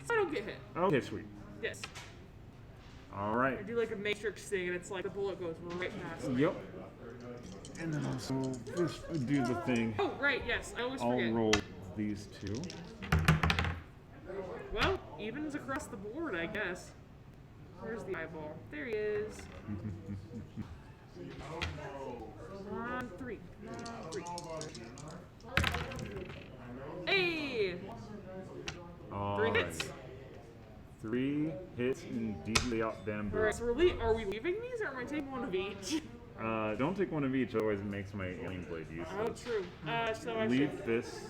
So I don't get hit. Okay, sweet. Yes. All I right. do like a matrix thing, and it's like the bullet goes right past me. Yep. And then also just do the thing. Oh, right, yes. I always I'll forget. roll these 2. Well, evens across the board, I guess. Where's the eyeball? There he is. On 3. On 3. Hey! All 3 right. hits. 3 hits and decently out bamboo. Alright, so are we leaving these, or am I taking one of each? Don't take 1 of each, otherwise it makes my alien blade Oh, useless. true. So I Lead should... fists.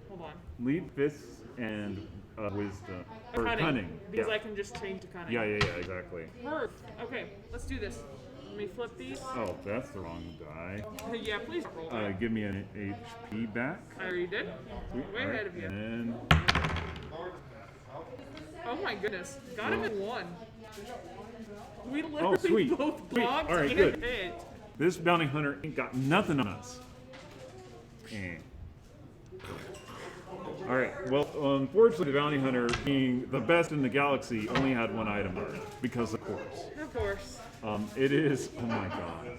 Hold on. Lead fists and wisdom. Or Cunning. Because yeah. I can just change to cunning. Yeah, exactly. Perf. Okay, let's do this. Let me flip these. Oh, that's the wrong die. Yeah, please roll that. Give me an HP back. I already did. Way All right, ahead of you. And Oh my goodness. Got him in 1. We literally Oh, sweet. both Sweet. blocked All right, and good. hit. this bounty hunter ain't got nothing on us. Eh. All right. Well, unfortunately, the bounty hunter, being the best in the galaxy, only had 1 item on it because, of course, Of course. it is. Oh my God.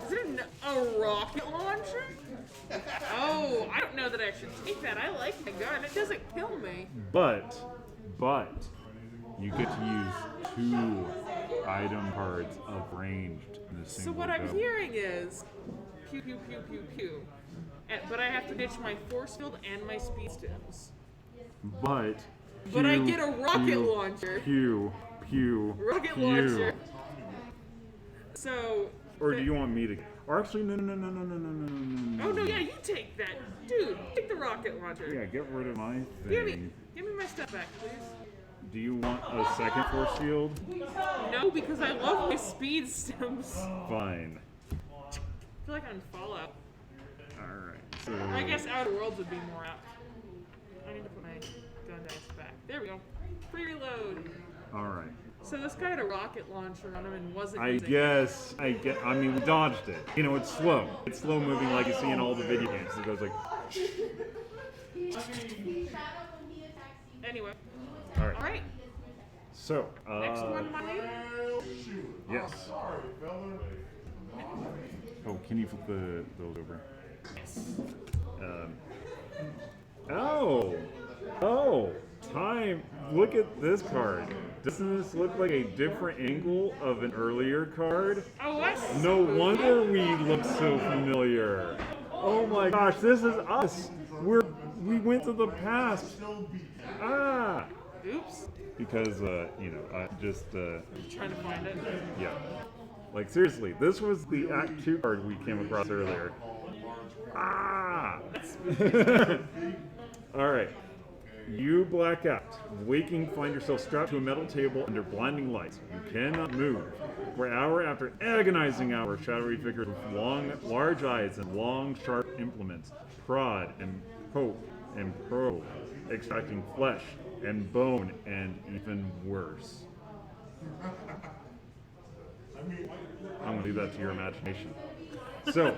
Is it a rocket launcher? Oh, I don't know that I should take that. I like my gun. It doesn't kill me. But you get to use 2 item cards of ranged in this So single what I'm go. hearing is pew pew pew pew pew. But I have to ditch my force field and my speed stems. But I pew, get a rocket pew, launcher. Pew pew. Rocket pew. launcher. So. Or do you want me to? Or actually, no. Oh no, yeah, you take that, dude. Take the rocket launcher. Yeah, get rid of my Give thing. me my stuff back, please. Do you want a second force field? No, because I love my speed stems. Fine. I feel like I'm in Fallout. Alright, so. I guess Outer Worlds would be more apt. I need to put my gun dice back. There we go. Pre-reload. Alright. So this guy had a rocket launcher on him and wasn't I using guess, I mean, we dodged it. You know, it's slow. It's slow moving like you see in all the video games. It goes like. Anyway. Alright. Alright. So, Next one, my lead. yes. Oh, can you flip those over? Yes. Oh, time. Look at this card. Doesn't this look like a different angle of an earlier card? Oh, what? No wonder we look so familiar. Oh my gosh, this is us. We went to the past. Ah. Oops. Because you know, I just Trying to find it. yeah. Like seriously, this was the Act 2 card we came across earlier. Ah. All right. You black out. Waking, find yourself strapped to a metal table under blinding lights. You cannot move. For hour after agonizing hour, shadowy figures with large eyes and long, sharp implements prod and poke and probe, extracting flesh and bone and even worse. I'm gonna leave that to your imagination. So,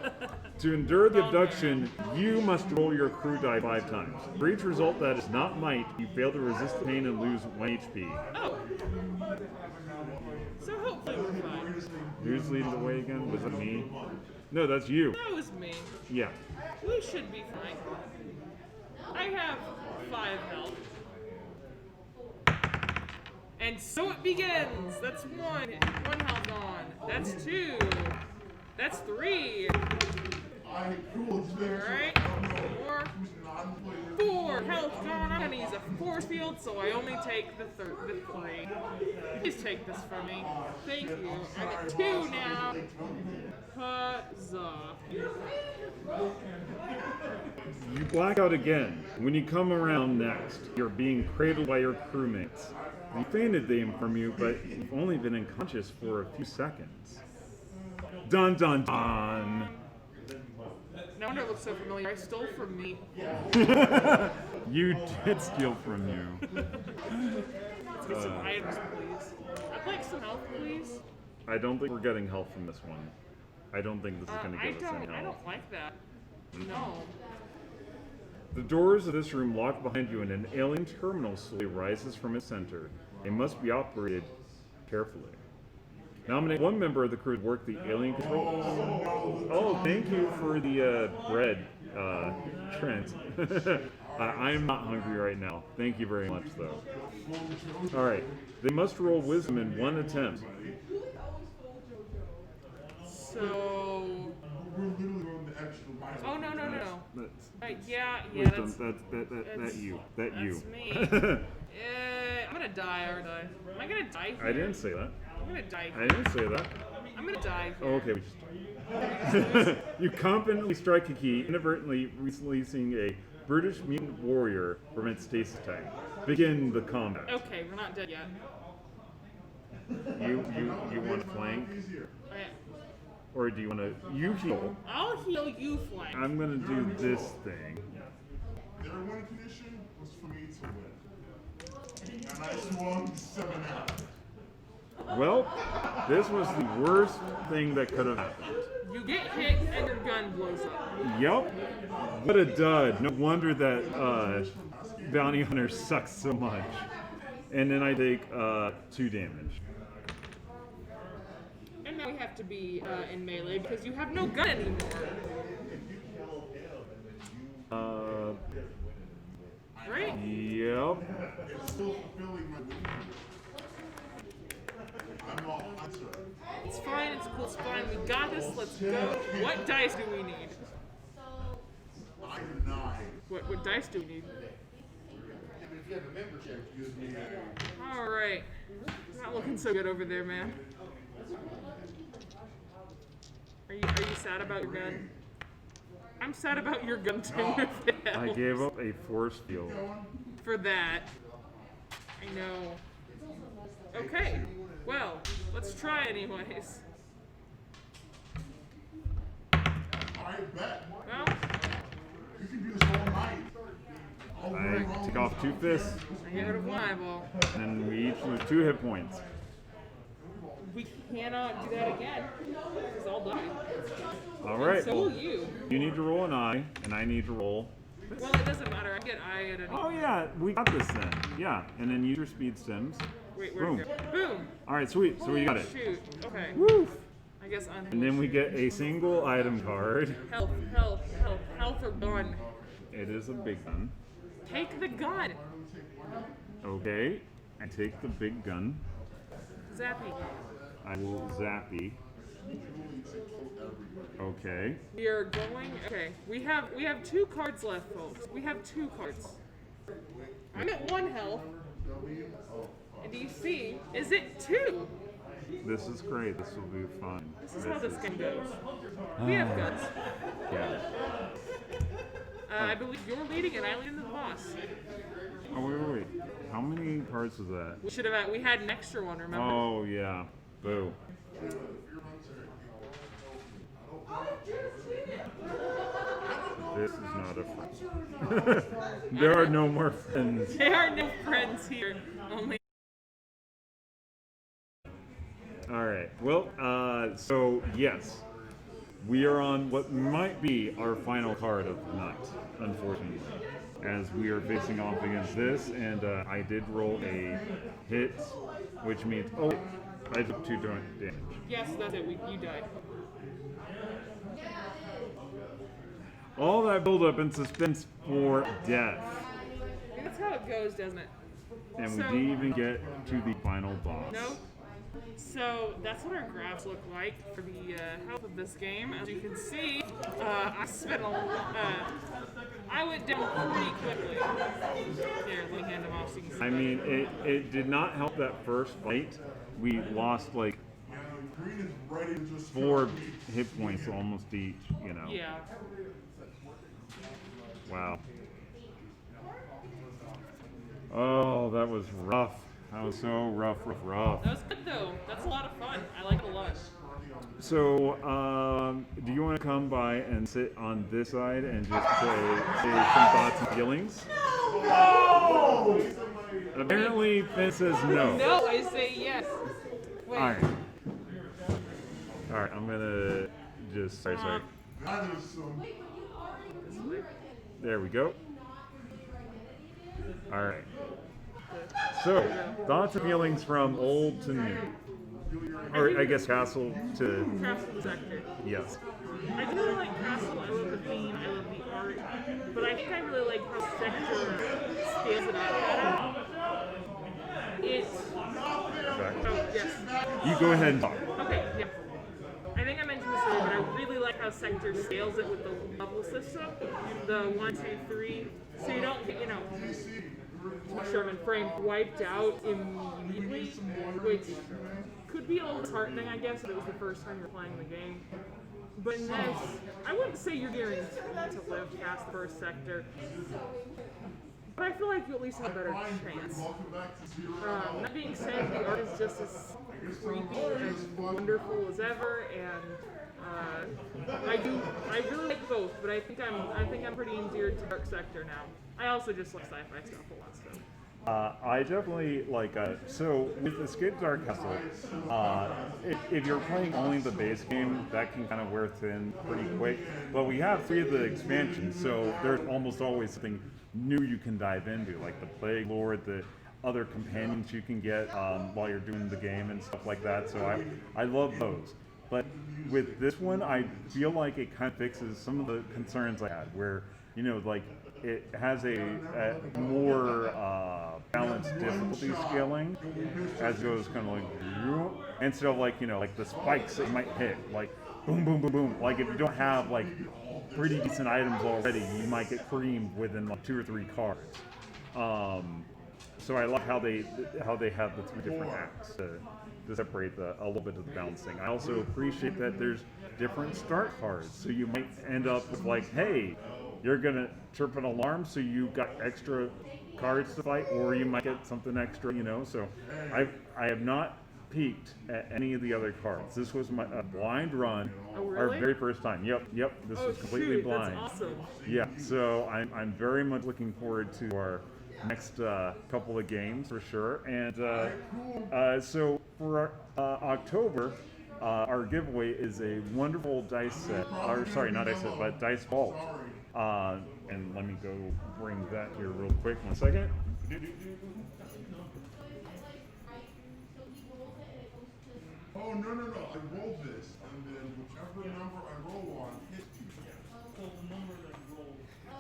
to endure the abduction, you must roll your crew die 5 times. For each result that is not might, you fail to resist the pain and lose 1 HP. Oh, So hopefully we're fine. Who's leading the way again? Was it me? No, that's you. That was me. Yeah. We should be fine. I have 5 health. And so it begins. That's 1. 1 health gone. That's 2. That's 3. Alright. 4 health gone. I'm gonna use a force field, so I only take the 3. Please take this from me. Thank you. I'm at 2 now. Huzzah. You black out again. When you come around next, you're being cradled by your crewmates. You fainted, they inform you, but you've only been unconscious for a few seconds. Dun dun dun! No wonder it looks so familiar. I stole from me. You did steal from you. Let's get some items, please. I'd like some help, please. I don't think we're getting help from this one. I don't think this is going to give us any I help. don't like that. No. The doors of this room lock behind you, and an alien terminal slowly rises from its center. They must be operated carefully. Nominate one member of the crew to work the alien controls. Oh, thank you for the bread, Trent. I'm not hungry right now. Thank you very much, though. All right. They must roll wisdom in one attempt. So. Oh no. Yeah. Wisdom. That's You. me. I'm gonna die, aren't I? Am I gonna die here? I didn't say that. I'm gonna die I here. didn't say that. I'm gonna die Oh, here. okay. We just... You confidently strike a key, inadvertently releasing a British mutant warrior from its stasis tank. Begin the combat. Okay, we're not dead yet. You want to flank, or do you want to? You heal. I'll heal you, flank. I'm gonna do this thing. Their win condition was for me to win. And I swung 7 out. Well, this was the worst thing that could have happened. You get hit and your gun blows up. Yep. What a dud. No wonder that Bounty Hunter sucks so much. And then I take 2 damage. And now we have to be in melee because you have no gun anymore. Right? Yep. Still fulfilling my win. I'm all answer. It's fine, it's cool, it's fine. We got this, let's go. What dice do we need? I deny. What dice do we need? If you have a membership, you need Alright. Not looking so good over there, man. Are you sad about your gun? I'm sad about your gun too. If it I helps. gave up a force field. For that. I know. Okay. Well, let's try anyways. I bet. Well, You can do this all night. I take off 2 fists, I get rid of one eyeball. and then we each lose 2 hit points. We cannot do that again. Because I'll die. All right. So will you. You need to roll an eye, and I need to roll. Well, it doesn't matter. I get eye at any. Oh yeah, we got this then. Yeah, and then use your speed stims. Wait, where'd it go? Boom. All right, sweet. So we got it. Shoot. Okay. Woo! I guess I'm. And then we get a single item card. Health or gun. It is a big gun. Take the gun. Okay, I take the big gun. Zappy. I will zappy. Okay. We are going. Okay. We have 2 cards left, folks. We have 2 cards. I'm at 1 health. And do you see? Is it 2? This is great. This will be fun. This is how this game goes. We have guns. Yeah. I believe you're leading and I lead in the boss. Oh wait. How many cards was that? We should have. We had an extra one. Remember? Oh yeah. Boo. This is not a friend. There are no more friends. There are no friends here. Only. All right. Well, so yes, we are on what might be our final card of the night, unfortunately, as we are facing off against this, and I did roll a hit, which means, oh, I took 2 damage. Yes, that's it. You died. All that build-up and suspense for death. That's how it goes, doesn't it? And we didn't even get to the final boss. Nope. So that's what our graphs look like for the health of this game. As you can see, I spent I went down pretty quickly. Here, let me hand them off so you can see. I mean, it did not help that first fight. We lost like Green is ready to just 4 hit points almost each, you know. Yeah. Wow. Oh, that was rough. That was so rough. That was good though. That's a lot of fun. I like it a lot. So, do you want to come by and sit on this side and just say some thoughts and feelings? No! Apparently, Finn says no. No, I say yes. Wait. Alright. Alright, I'm gonna just. Sorry. That is some. There we go. Alright. So, thoughts and feelings from old to new. Or, I guess, castle to. Castle sector. Yes. I do really like Castle. I love the theme. I love the art. But I think I really like how Sector scales it up. It's. Oh, yes. You go ahead and talk. Okay, yeah. I think I mentioned this earlier, but I really like how Sector scales it with the level system. The 1, 2, 3. So you don't get, Sherman frame wiped out immediately, which could be a little disheartening, I guess, if it was the first time you're playing the game. But in this, I wouldn't say you're guaranteed to live past the first sector, but I feel like you at least have a better chance. That being said, the art is just as creepy and wonderful as ever, and I really like both, but I think I'm pretty endeared to Dark Sector now. I also just like sci-fi stuff a lot, so. I definitely like, so with Escape Dark Castle, if you're playing only the base game, that can kind of wear thin pretty quick, but we have 3 of the expansions, so there's almost always something new you can dive into, like the Plague Lord, the other companions you can get while you're doing the game and stuff like that, so I love those. But with this one, I feel like it kind of fixes some of the concerns I had, where, like, it has a more balanced difficulty scaling as it goes kind of like, instead of like, like the spikes that you might hit, like boom, boom, boom, boom. Like if you don't have like pretty decent items already, you might get creamed within like 2 or 3 cards. So I like how they have the 3 different acts to separate a little bit of the balancing. I also appreciate that there's different start cards, so you might end up with like, hey, you're gonna trip an alarm, so you got extra cards to fight, or you might get something extra, So I have not peeked at any of the other cards. This was my blind run, Oh, really? our very first time. Yep. This was completely blind. That's awesome. Yeah, so I'm very much looking forward to our next couple of games for sure. And so for October, our giveaway is a wonderful dice set, or sorry, not dice set, but dice vault. And let me go bring that here real quick. 1 second. Oh, no. I rolled this, and then whichever number I roll on hit you.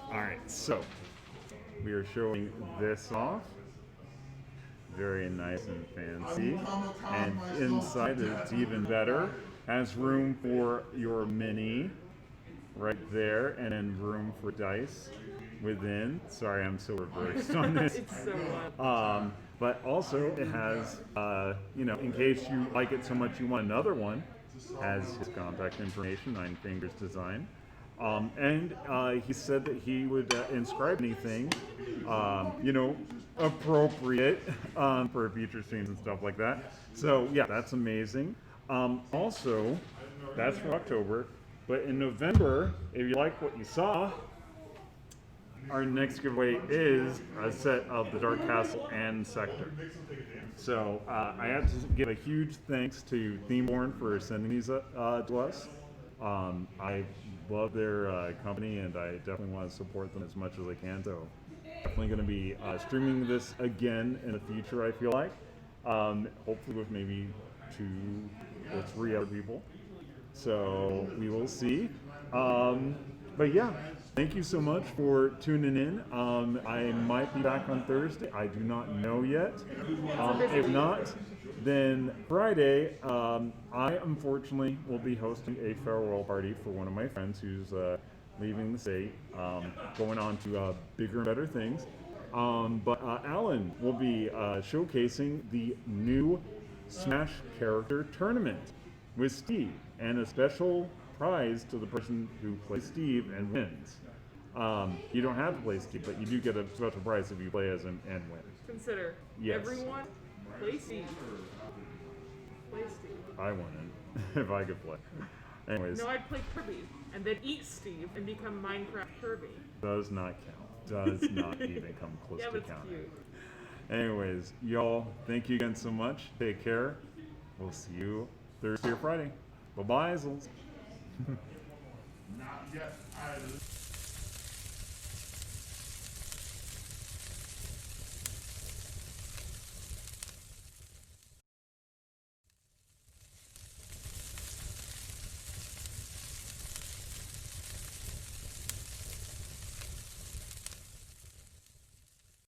All right, so we are showing this off. Very nice and fancy. And inside it's even better. Has room for your mini right there, and then room for dice within. Sorry, I'm so reversed on this. It's so But also it has, in case you like it so much you want another one, has his contact information, Nine Fingers Design. And he said that he would inscribe anything, appropriate for future streams and stuff like that. So yeah, that's amazing. Also, that's for October. But in November, if you like what you saw, our next giveaway is a set of the Dark Castle and Sector. So I have to give a huge thanks to Themeborne for sending these to us. I love their company, and I definitely want to support them as much as I can. So definitely going to be streaming this again in the future, I feel like. Hopefully with maybe 2 or 3 other people. So we will see. But yeah, thank you so much for tuning in. I might be back on Thursday. I do not know yet. If not, then Friday, I unfortunately will be hosting a farewell party for one of my friends who's leaving the state, going on to bigger and better things. But Alan will be showcasing the new Smash character tournament with Steve, and a special prize to the person who plays Steve and wins. You don't have to play Steve, but you do get a special prize if you play as him and win. Consider everyone play Steve. Play Steve. I wouldn't if I could play. Anyways, No, I'd play Kirby and then eat Steve and become Minecraft Kirby. does not count. Does not even come close Yeah, to but it's counting. cute. Anyways, y'all, thank you again so much. Take care. We'll see you Thursday or Friday. Bye-bye, Isles. Not yet.